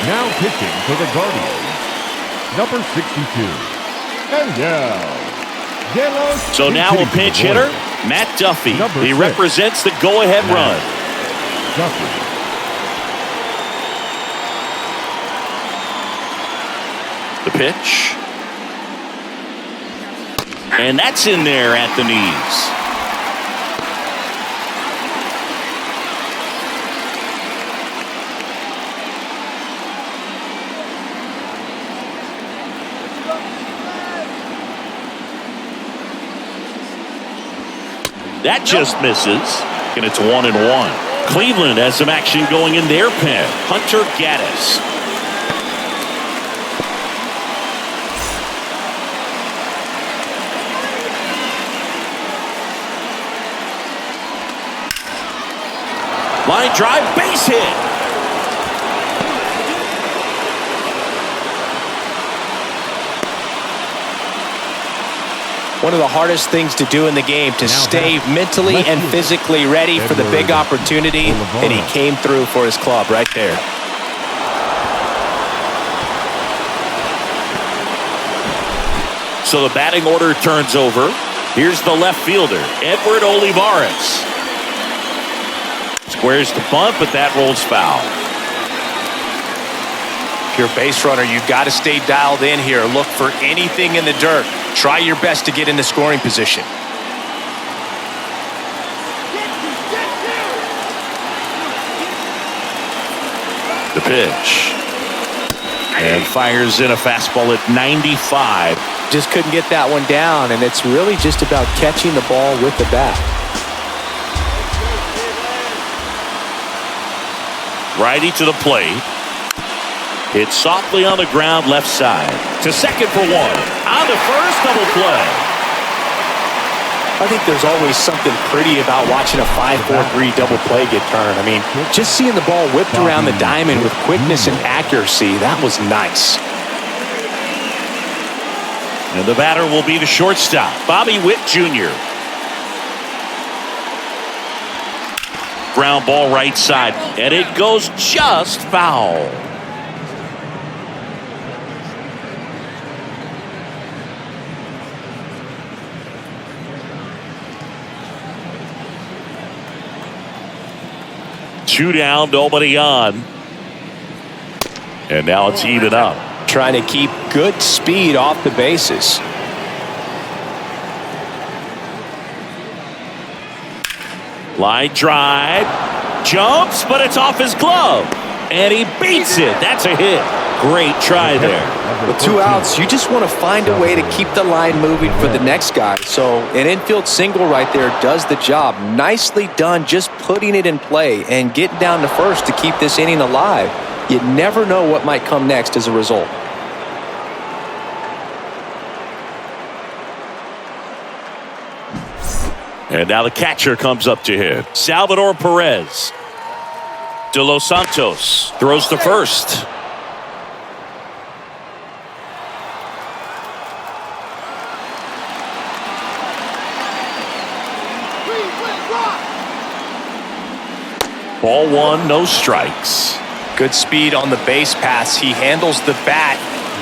Now pitching for the Guardians, number 62, Angel De Los. So now a pinch hitter, Matt Duffy. He represents the go-ahead run. Duffy. The pitch. And that's in there at the knees. That just misses, and it's 1-1. Cleveland has some action going in their pen. Hunter Gaddis. Line drive, base hit. One of the hardest things to do in the game, to stay mentally and physically ready for the big opportunity, and he came through for his club right there. So the batting order turns over. Here's the left fielder, Edward Olivares. Squares the bunt, but that rolls foul. If you're a base runner, you've got to stay dialed in here. Look for anything in the dirt. Try your best to get in the scoring position. The pitch. And fires in a fastball at 95. Just couldn't get that one down, and it's really just about catching the ball with the bat. Righty to the plate. Hit softly on the ground, left side. To second for one. On the first, double play. I think there's always something pretty about watching a 5-4-3 double play get turned. I mean, just seeing the ball whipped around the diamond with quickness and accuracy, that was nice. And the batter will be the shortstop, Bobby Witt Jr. Ground ball right side, and it goes just foul. Two down, nobody on. And now it's even up. Trying to keep good speed off the bases. Line drive. Jumps, but it's off his glove. And he beats it. That's a hit. Great try there. With 2 outs, you just want to find a way to keep the line moving for the next guy. So an infield single right there does the job. Nicely done, just putting it in play and getting down to first to keep this inning alive. You never know what might come next as a result. And now the catcher comes up to hit. Salvador Perez. De Los Santos throws to first. Ball one, no strikes. Good speed on the base paths. He handles the bat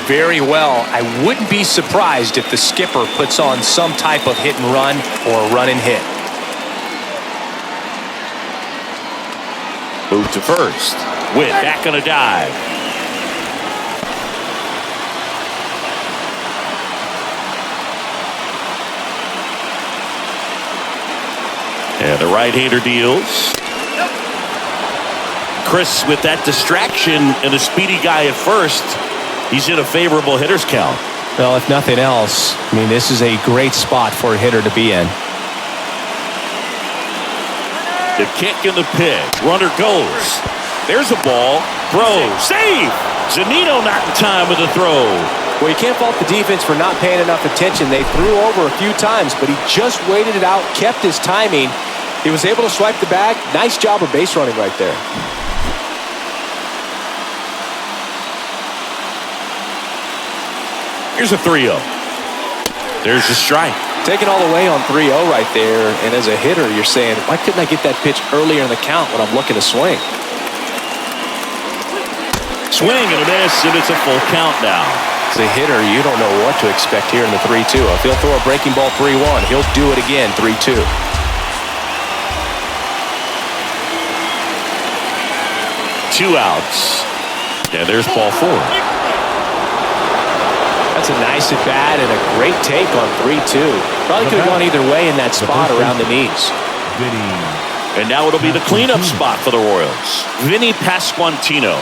very well. I wouldn't be surprised if the skipper puts on some type of hit and run or run and hit. Move to first. Witt back on a dive. And the right-hander deals. Chris, with that distraction and a speedy guy at first, he's in a favorable hitter's count. Well, if nothing else, I mean, this is a great spot for a hitter to be in. The kick and the pitch. Runner goes. There's a ball. Throw. Save! Zunino not in time with the throw. Well, you can't fault the defense for not paying enough attention. They threw over a few times, but he just waited it out, kept his timing. He was able to swipe the bag. Nice job of base running right there. Here's a 3-0. There's the strike. Taking all the way on 3-0 right there, and as a hitter, you're saying, why couldn't I get that pitch earlier in the count when I'm looking to swing? Swing and a miss, and it's a full count now. As a hitter, you don't know what to expect here in the 3-2. If he'll throw a breaking ball 3-1, he'll do it again 3-2. Two outs. And there's ball four. That's a nice at bat and a great take on 3-2. Probably could have gone either way in that spot around the knees. And now it'll be the cleanup spot for the Royals. Vinny Pasquantino.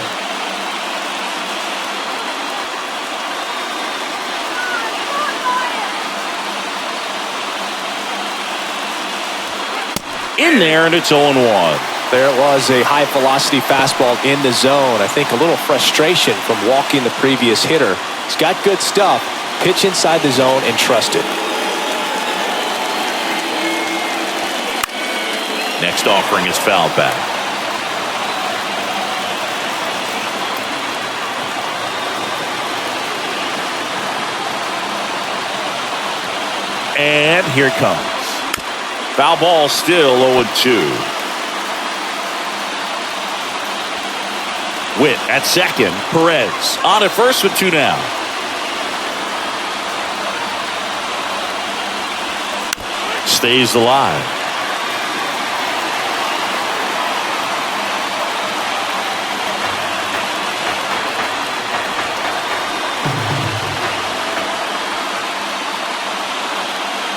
In there, and it's 0-1. There it was, a high-velocity fastball in the zone. I think a little frustration from walking the previous hitter. He's got good stuff. Pitch inside the zone and trust it. Next offering is fouled back. And here it comes. Foul ball, still 0-2. Witt at second. Perez on at first with 2 down. Stays alive.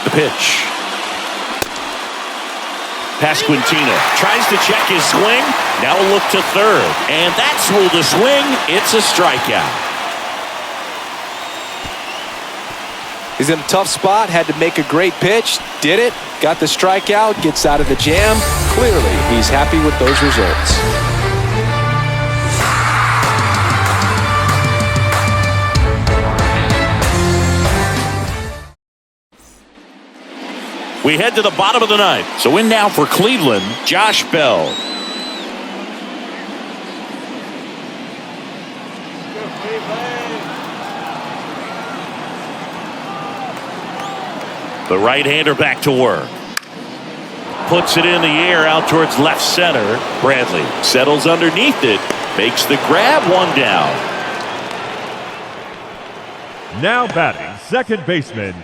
The pitch. Pasquantino tries to check his swing. Now a look to third. And that's ruled a swing. It's a strikeout. He's in a tough spot. Had to make a great pitch. Did it. Got the strikeout. Gets out of the jam. Clearly, he's happy with those results. We head to the bottom of the ninth. So in now for Cleveland, Josh Bell. The right-hander back to work. Puts it in the air out towards left center. Bradley settles underneath it. Makes the grab, 1 down. Now batting, second baseman,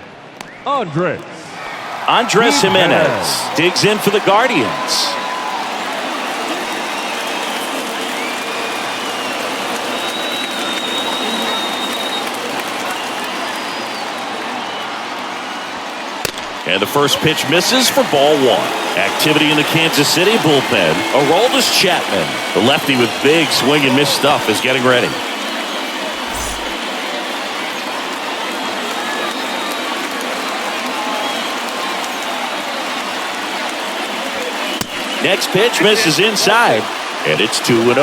Andres Jimenez digs in for the Guardians. And the first pitch misses for ball 1. Activity in the Kansas City bullpen. Aroldis Chapman, the lefty with big swing and miss stuff, is getting ready. Next pitch misses inside, and it's 2-0.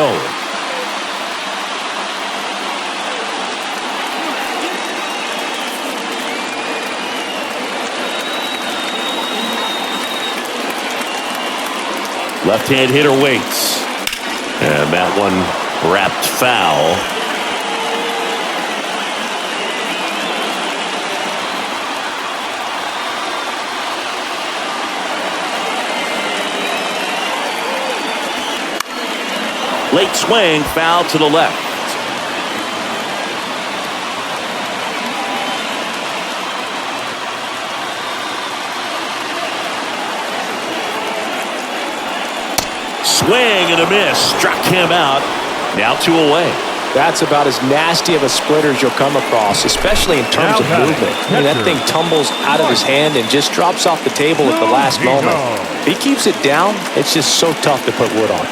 Left-hand hitter waits. And that one wrapped foul. Late swing, foul to the left. Swing and a miss. Struck him out. Now 2 away. That's about as nasty of a splitter as you'll come across, especially in terms of movement. I mean, that thing tumbles out of his hand and just drops off the table at the last moment. If he keeps it down, it's just so tough to put wood on.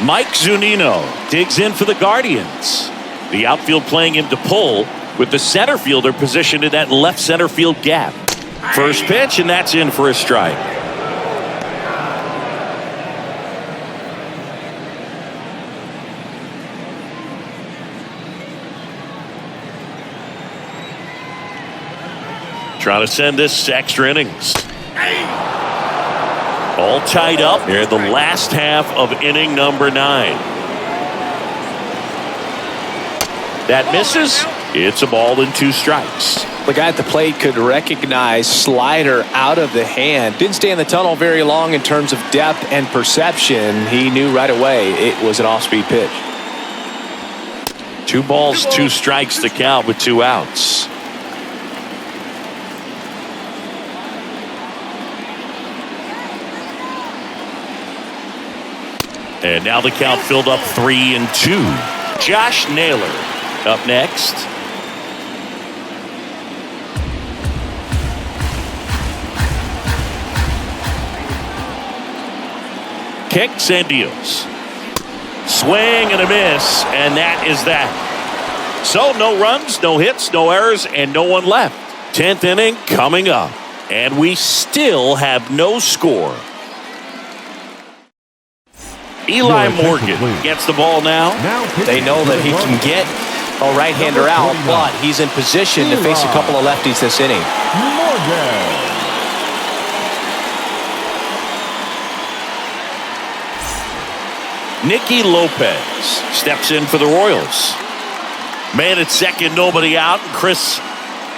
Mike Zunino digs in for the Guardians. The outfield playing him to pull, with the center fielder positioned in that left center field gap. First pitch, and that's in for a strike. Trying to send this extra innings. All tied up near the last half of inning number 9. That misses. It's a ball and 2 strikes. The guy at the plate could recognize slider out of the hand. Didn't stay in the tunnel very long in terms of depth and perception. He knew right away it was an off-speed pitch. 2 balls, 2 strikes to count with 2 outs. And now the count filled up 3-2. Josh Naylor up next. Kicks and deals. Swing and a miss, and that is that. So no runs, no hits, no errors, and no one left. 10th inning coming up. And we still have no score. Eli Morgan gets the ball now. They know that he can get a right-hander out, but he's in position to face a couple of lefties this inning. Nicky Lopez steps in for the Royals. Man at second, nobody out. Chris,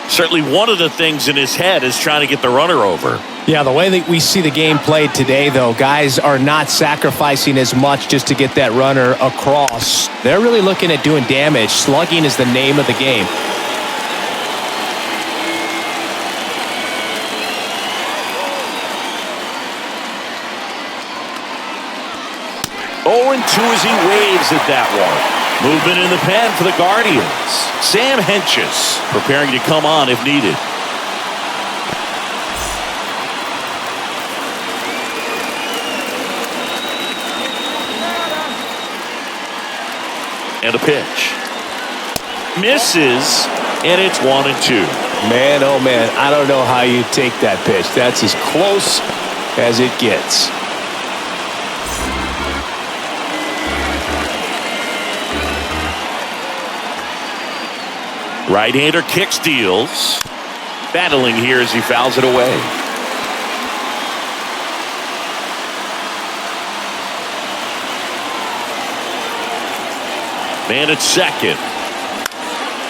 certainly one of the things in his head is trying to get the runner over. Yeah, the way that we see the game played today, though, guys are not sacrificing as much just to get that runner across. They're really looking at doing damage. Slugging is the name of the game. Oh, and 2 as he waves at that one. Movement in the pen for the Guardians. Sam Hentges preparing to come on if needed. And a pitch. Misses, and it's 1-2. Man, oh man, I don't know how you take that pitch. That's as close as it gets. Right-hander kicks, deals. Battling here as he fouls it away. Man at second.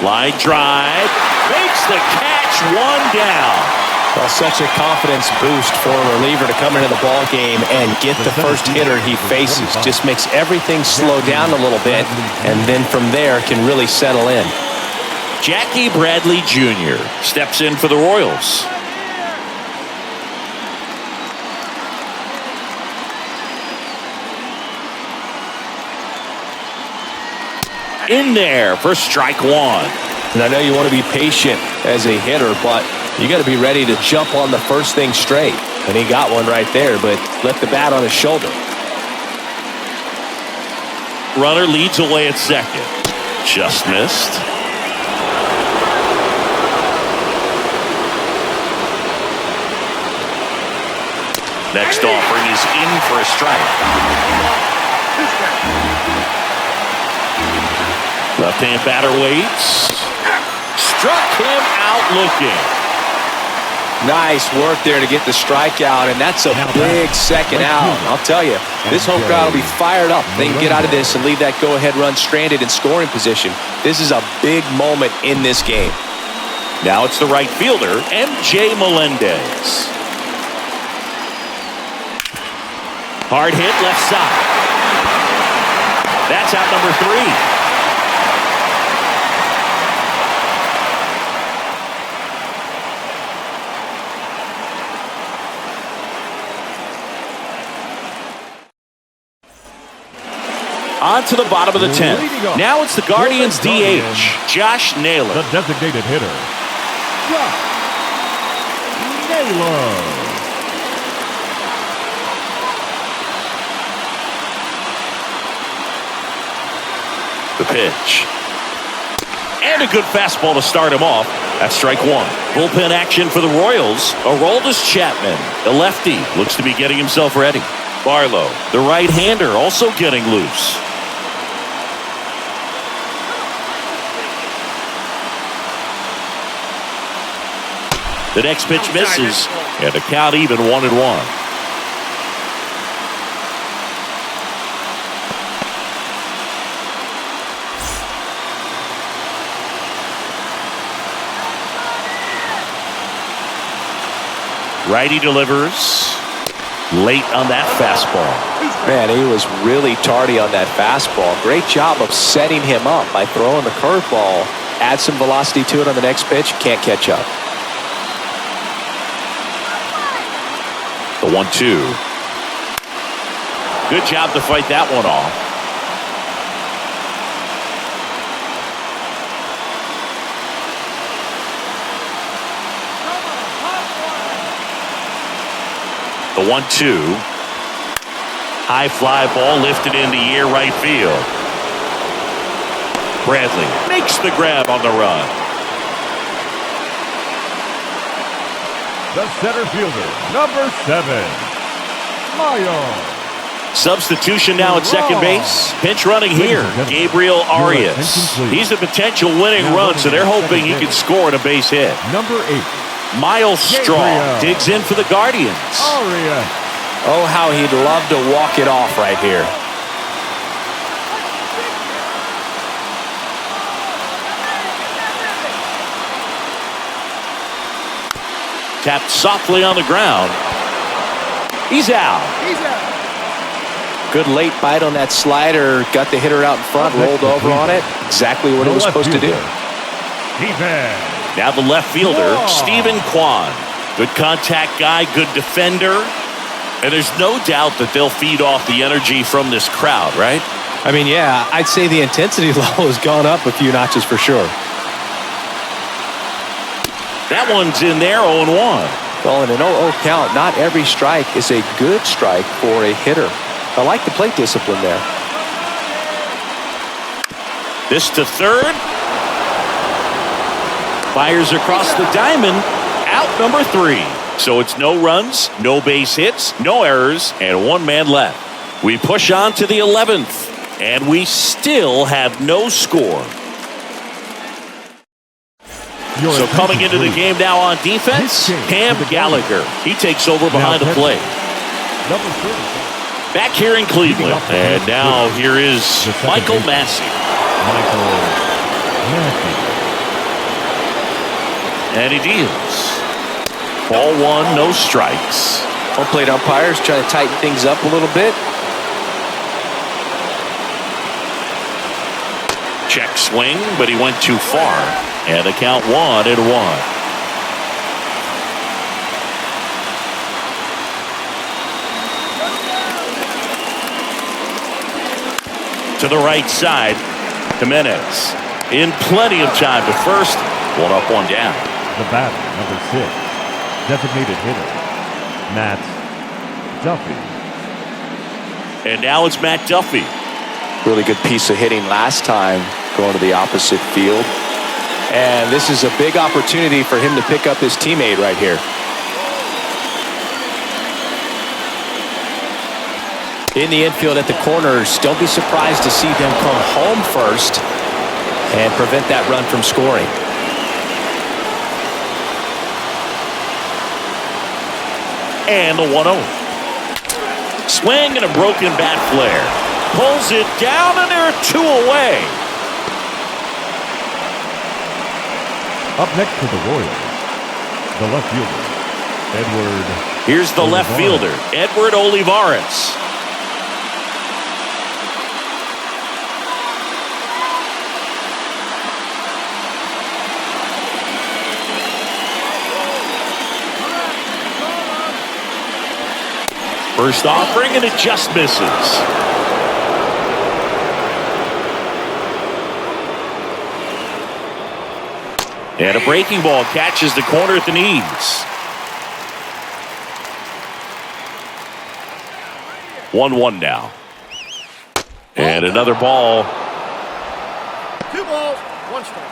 Line drive. Makes the catch, 1 down. Well, such a confidence boost for a reliever to come into the ball game and get the first hitter he faces. Just makes everything slow down a little bit, and then from there can really settle in. Jackie Bradley Jr. steps in for the Royals. In there for strike 1. And I know you want to be patient as a hitter, but you got to be ready to jump on the first thing straight. And he got one right there, but left the bat on his shoulder. Runner leads away at second. Just missed. Next offering is in for a strike. Left-hand batter waits. Struck him out looking. Nice work there to get the strikeout, and that's a big second out. I'll tell you, this home crowd will be fired up. They can get out of this and leave that go-ahead run stranded in scoring position. This is a big moment in this game. Now it's the right fielder, MJ Melendez. Hard hit left side. That's out number 3. On to the bottom of the 10th. Now it's the Guardians DH, Josh Naylor. The designated hitter, Josh Naylor. The pitch. And a good fastball to start him off. That's strike 1. Bullpen action for the Royals. Aroldis Chapman, the lefty, looks to be getting himself ready. Barlow, the right-hander, also getting loose. The next pitch misses, and the count even 1-1. Righty delivers. Late on that fastball. Man, he was really tardy on that fastball. Great job of setting him up by throwing the curveball. Add some velocity to it on the next pitch. Can't catch up. The 1-2. Good job to fight that one off. The 1-2. High fly ball lifted into the air right field. Bradley makes the grab on the run. The center fielder, number 7, Mayo. Substitution now at second base. Pinch running here, Gabriel Arias. He's a potential winning run, so they're hoping he can score on a base hit. Number 8, Miles Straw digs in for the Guardians. Arias. Oh, how he'd love to walk it off right here. Tapped softly on the ground. He's out. Good late bite on that slider. Got the hitter out in front, rolled over on it. Exactly what it was supposed to do. Now the left fielder, Stephen Kwan. Good contact guy, good defender. And there's no doubt that they'll feed off the energy from this crowd, right? I mean, yeah, I'd say the intensity level has gone up a few notches for sure. That one's in there, 0-1. Well, in an 0-0 count, not every strike is a good strike for a hitter. I like the plate discipline there. This to third. Fires across the diamond. Out number 3. So it's no runs, no base hits, no errors, and 1 man left. We push on to the 11th, and we still have no score. So coming into the game now on defense, Cam Gallagher. He takes over behind the plate. Back here in Cleveland. And now here is Michael Massey. And he deals. Ball 1, no strikes. Home plate umpires trying to tighten things up a little bit. Check swing, but he went too far. And the count 1-1. To the right side, Jimenez in plenty of time to first. 1 up, 1 down. The batter, number 6, designated hitter, Matt Duffy. And now it's Matt Duffy. Really good piece of hitting last time, going to the opposite field. And this is a big opportunity for him to pick up his teammate right here. In the infield at the corners, don't be surprised to see them come home first and prevent that run from scoring. And the 1-0. Swing and a broken bat flare. Pulls it down, and there are 2 away. Up next for the Royals, the left fielder, Edward. Here's the left fielder, Edward Olivares. First offering, and it just misses. And a breaking ball catches the corner at the knees. 1-1 now. And another ball. 2 balls, 1 strike.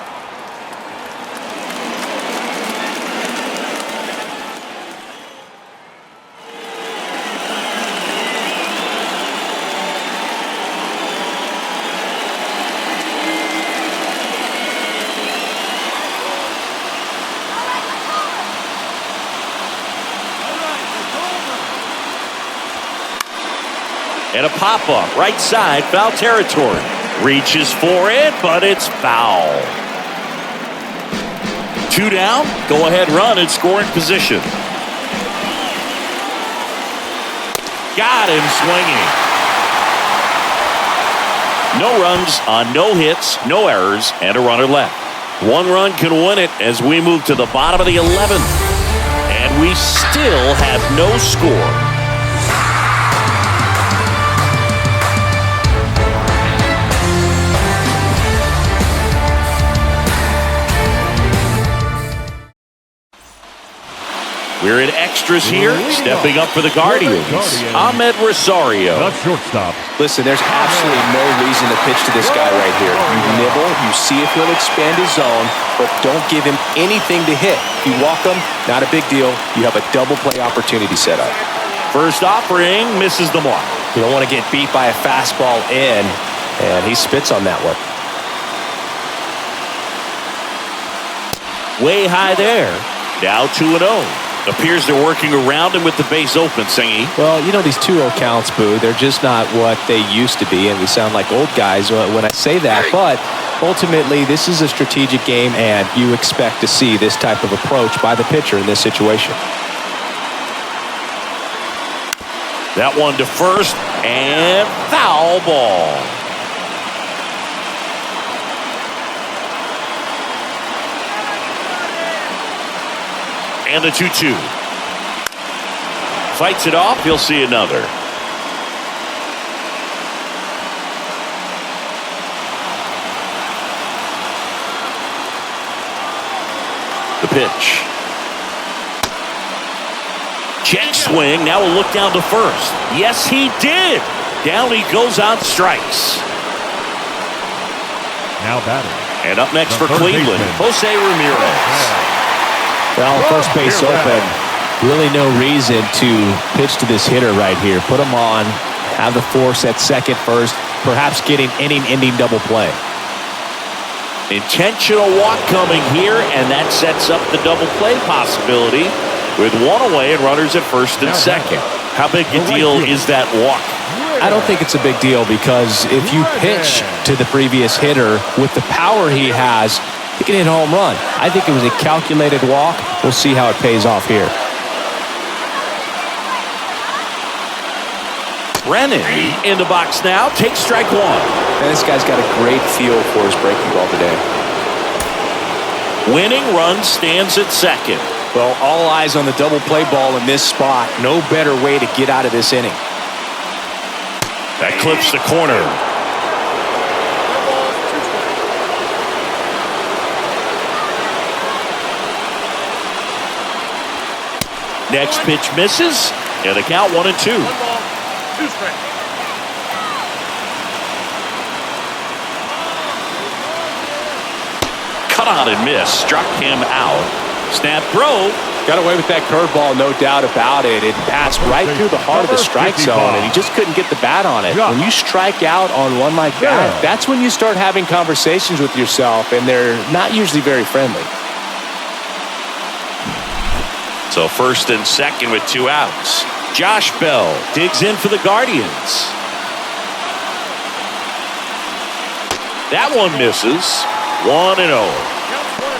And a pop-up, right side, foul territory. Reaches for it, but it's foul. 2 down, go-ahead run in scoring position. Got him swinging. No runs on no hits, no errors, and a runner left. 1 run can win it as we move to the bottom of the 11th. And we still have no score. We're in extras here. Stepping up for the Guardians, Ahmed Rosario. The shortstop. Listen, there's absolutely no reason to pitch to this guy right here. You nibble, you see if he'll expand his zone, but don't give him anything to hit. If you walk him, not a big deal. You have a double play opportunity set up. First offering misses the mark. You don't want to get beat by a fastball in, and he spits on that one. Way high there. Now 2-0. Appears they're working around him with the base open, Singy. Well, you know, these 2-0 counts, Boo, they're just not what they used to be, and we sound like old guys when I say that. But ultimately, this is a strategic game, and you expect to see this type of approach by the pitcher in this situation. That one to first, and foul ball. And the 2-2. Fights it off. He'll see another. The pitch. Check swing. Now we'll look down to first. Yes, he did. Down he goes on strikes. Now batting. And up next The for third Cleveland, baseman. Jose Ramirez. Well, first base open. Really no reason to pitch to this hitter right here. Put him on, have the force at second first, perhaps getting inning-ending double play. Intentional walk coming here, and that sets up the double play possibility with one away and runners at first and second. How big a deal is that walk? I don't think it's a big deal because if you pitch to the previous hitter with the power he has, he can hit a home run. I think it was a calculated walk. We'll see how it pays off here. Brennan in the box now. Takes strike one. And this guy's got a great feel for his breaking ball today. Winning run stands at second. Well, all eyes on the double play ball in this spot. No better way to get out of this inning. That clips the corner. Next pitch misses, and the count 1-2. 1 ball, 2 strikes. Cut on and miss. Struck him out. Snap throw. Got away with that curveball, no doubt about it. It passed right through the heart of the strike zone, and he just couldn't get the bat on it. When you strike out on one like that, that's when you start having conversations with yourself, and they're not usually very friendly. So first and second with 2 outs. Josh Bell digs in for the Guardians. That one misses. 1-0. Counts 1-0.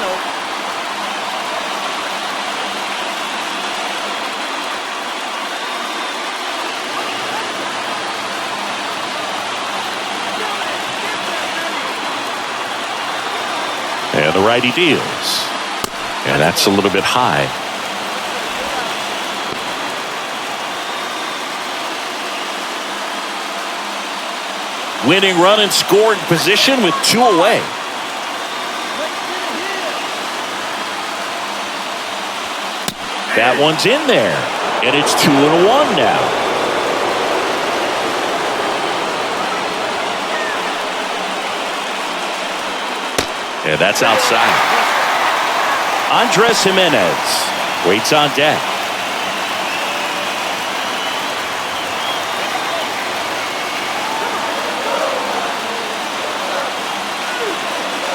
And the righty deals. And that's a little bit high. Winning run in scoring position with 2 away. That one's in there. And it's 2-1 now. And that's outside. Andres Jimenez waits on deck.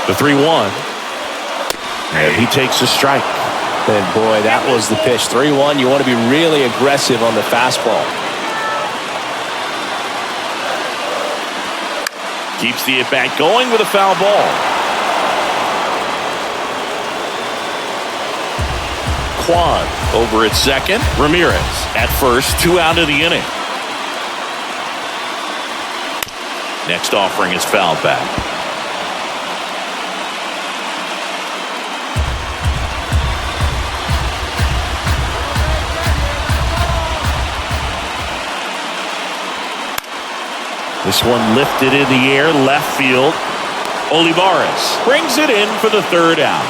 The 3-1. And he takes a strike. And boy, that was the pitch. 3-1. You want to be really aggressive on the fastball. Keeps the at-bat going with a foul ball. Quan over at second. Ramirez at first. 2 out of the inning. Next offering is fouled back. This one lifted in the air, left field. Olivares brings it in for the 3rd out.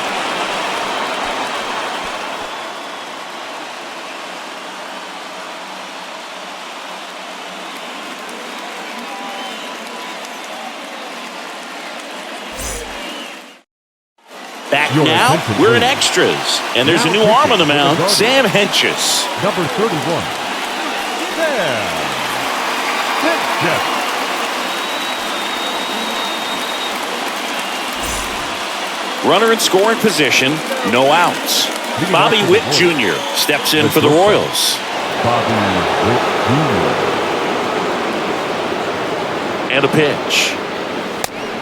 Back now, we're in extras. And there's a new arm on the mound, Sam Hentges. Number 31. Sam Hentges. Runner in scoring position, no outs. Bobby Witt Jr. steps in for the Royals. Bobby Witt Jr. And a pitch.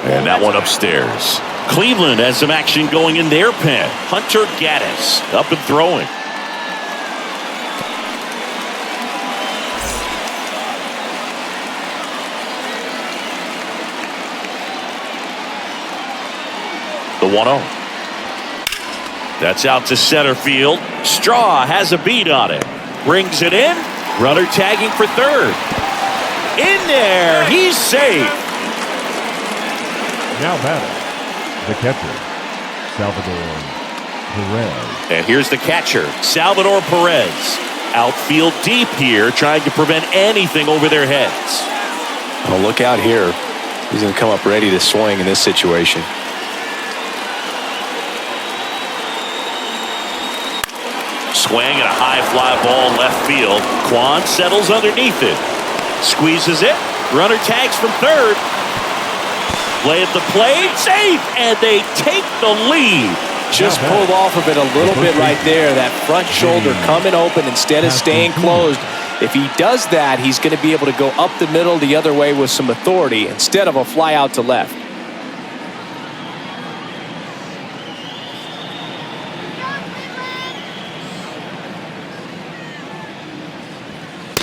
And that one upstairs. Cleveland has some action going in their pen. Hunter Gaddis up and throwing. The 1-0. That's out to center field. Straw has a beat on it. Brings it in. Runner tagging for third. In there. He's safe. Now batting, the catcher, Salvador Perez. And here's the catcher, Salvador Perez. Outfield deep here, trying to prevent anything over their heads. Oh, look out here. He's going to come up ready to swing in this situation. Swing and a high fly ball left field. Kwan settles underneath it. Squeezes it. Runner tags from third. Play at the plate. Safe. And they take the lead. Just pulled off of it a little bit right there. That front shoulder coming open instead of staying closed. If he does that, he's going to be able to go up the middle the other way with some authority instead of a fly out to left.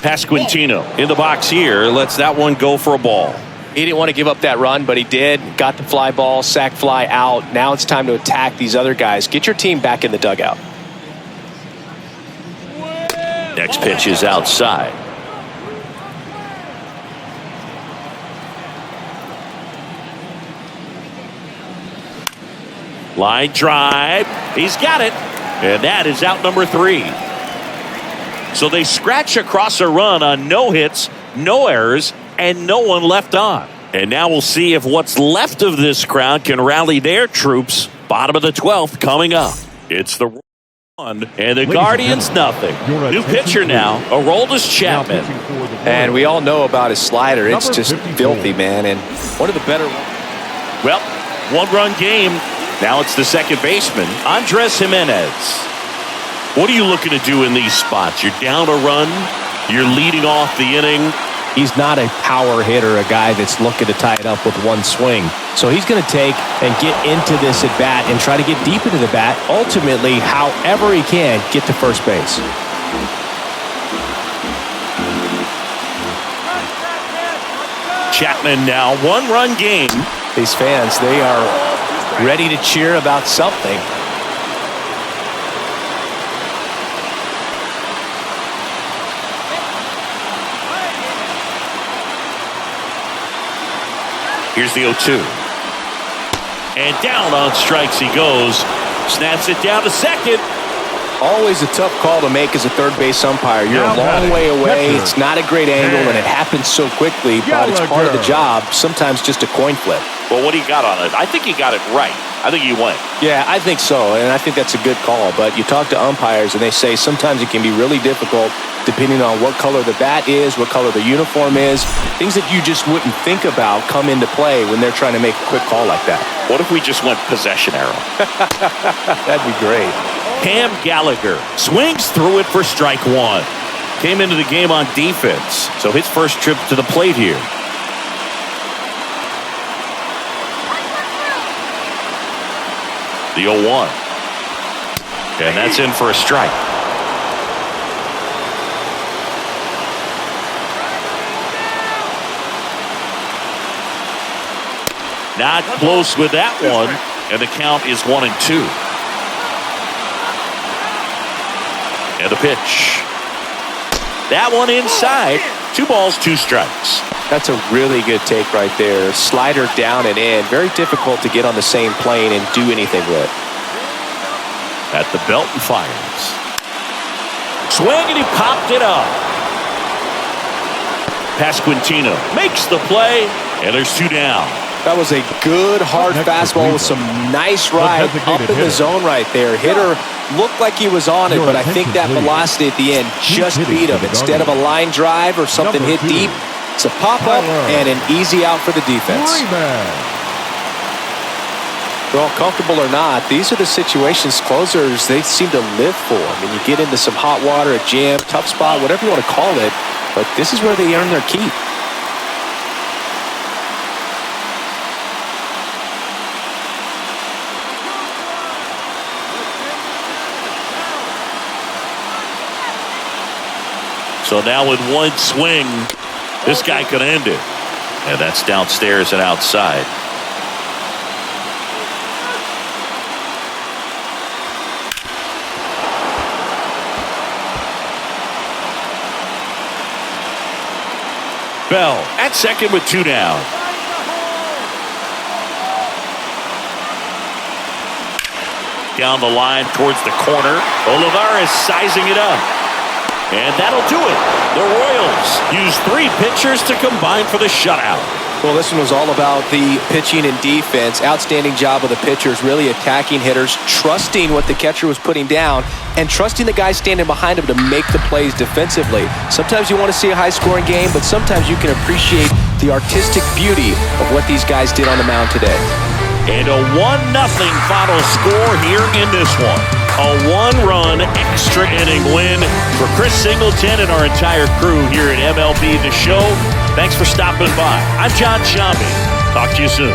Pasquantino in the box here. Lets that one go for a ball. He didn't want to give up that run, but he did. Got the fly ball, sac fly out. Now it's time to attack these other guys. Get your team back in the dugout. Next pitch is outside. Line drive. He's got it. And that is out number 3. So they scratch across a run on no hits, no errors, and no one left on. And now we'll see if what's left of this crowd can rally their troops. Bottom of the 12th coming up. It's the 1 and the Guardians nothing. New pitcher now, Aroldis Chapman. And we all know about his slider. It's just filthy, man. And one of the better. Well, 1-run game. Now it's the second baseman, Andres Jimenez. What are you looking to do in these spots? You're down a run. You're leading off the inning. He's not a power hitter, a guy that's looking to tie it up with one swing. So he's going to take and get into this at bat and try to get deep into the bat. Ultimately, however he can, get to first base. Chapman now, 1-run game. These fans, they are ready to cheer about something. Here's the 0-2. And down on strikes he goes. Snaps it down to second. Always a tough call to make as a third base umpire. You're a long way away. It's not a great angle, and it happens so quickly, but it's part of the job. Sometimes just a coin flip. Well, what do you got on it? I think he got it right. I think he went. Yeah, I think so, and I think that's a good call. But you talk to umpires, and they say sometimes it can be really difficult depending on what color the bat is, what color the uniform is. Things that you just wouldn't think about come into play when they're trying to make a quick call like that. What if we just went possession arrow? That'd be great. Cam Gallagher swings through it for strike 1. Came into the game on defense, so his first trip to the plate here. The 0-1. And that's in for a strike. Not close with that one, and the count is 1-2. And the pitch. That one inside. 2 balls, 2 strikes. That's a really good take right there. Slider down and in. Very difficult to get on the same plane and do anything with. At the belt and fires. Swing, and he popped it up. Pasquantino makes the play, and there's 2 down. That was a good, hard fastball with some nice ride up in the zone right there. Hitter looked like he was on it, but I think that velocity at the end just beat him. Instead of a line drive or something hit deep, it's a pop-up and an easy out for the defense. Well, comfortable or not, these are the situations closers they seem to live for. I mean, you get into some hot water, a jam, tough spot, whatever you want to call it, but this is where they earn their keep. So now with one swing, this guy could end it. And that's downstairs and outside. Bell at second with 2 down. Down the line towards the corner. Olivares sizing it up. And that'll do it. The Royals use 3 pitchers to combine for the shutout. Well, this one was all about the pitching and defense. Outstanding job of the pitchers, really attacking hitters, trusting what the catcher was putting down, and trusting the guy standing behind him to make the plays defensively. Sometimes you want to see a high-scoring game, but sometimes you can appreciate the artistic beauty of what these guys did on the mound today. And a 1-0 final score here in this one. A 1-run extra inning win for Chris Singleton and our entire crew here at MLB The Show. Thanks for stopping by. I'm John Shambi. Talk to you soon.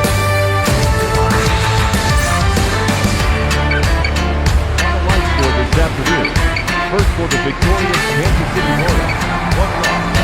This afternoon, first for the victorious Kansas City Royals, 1 run.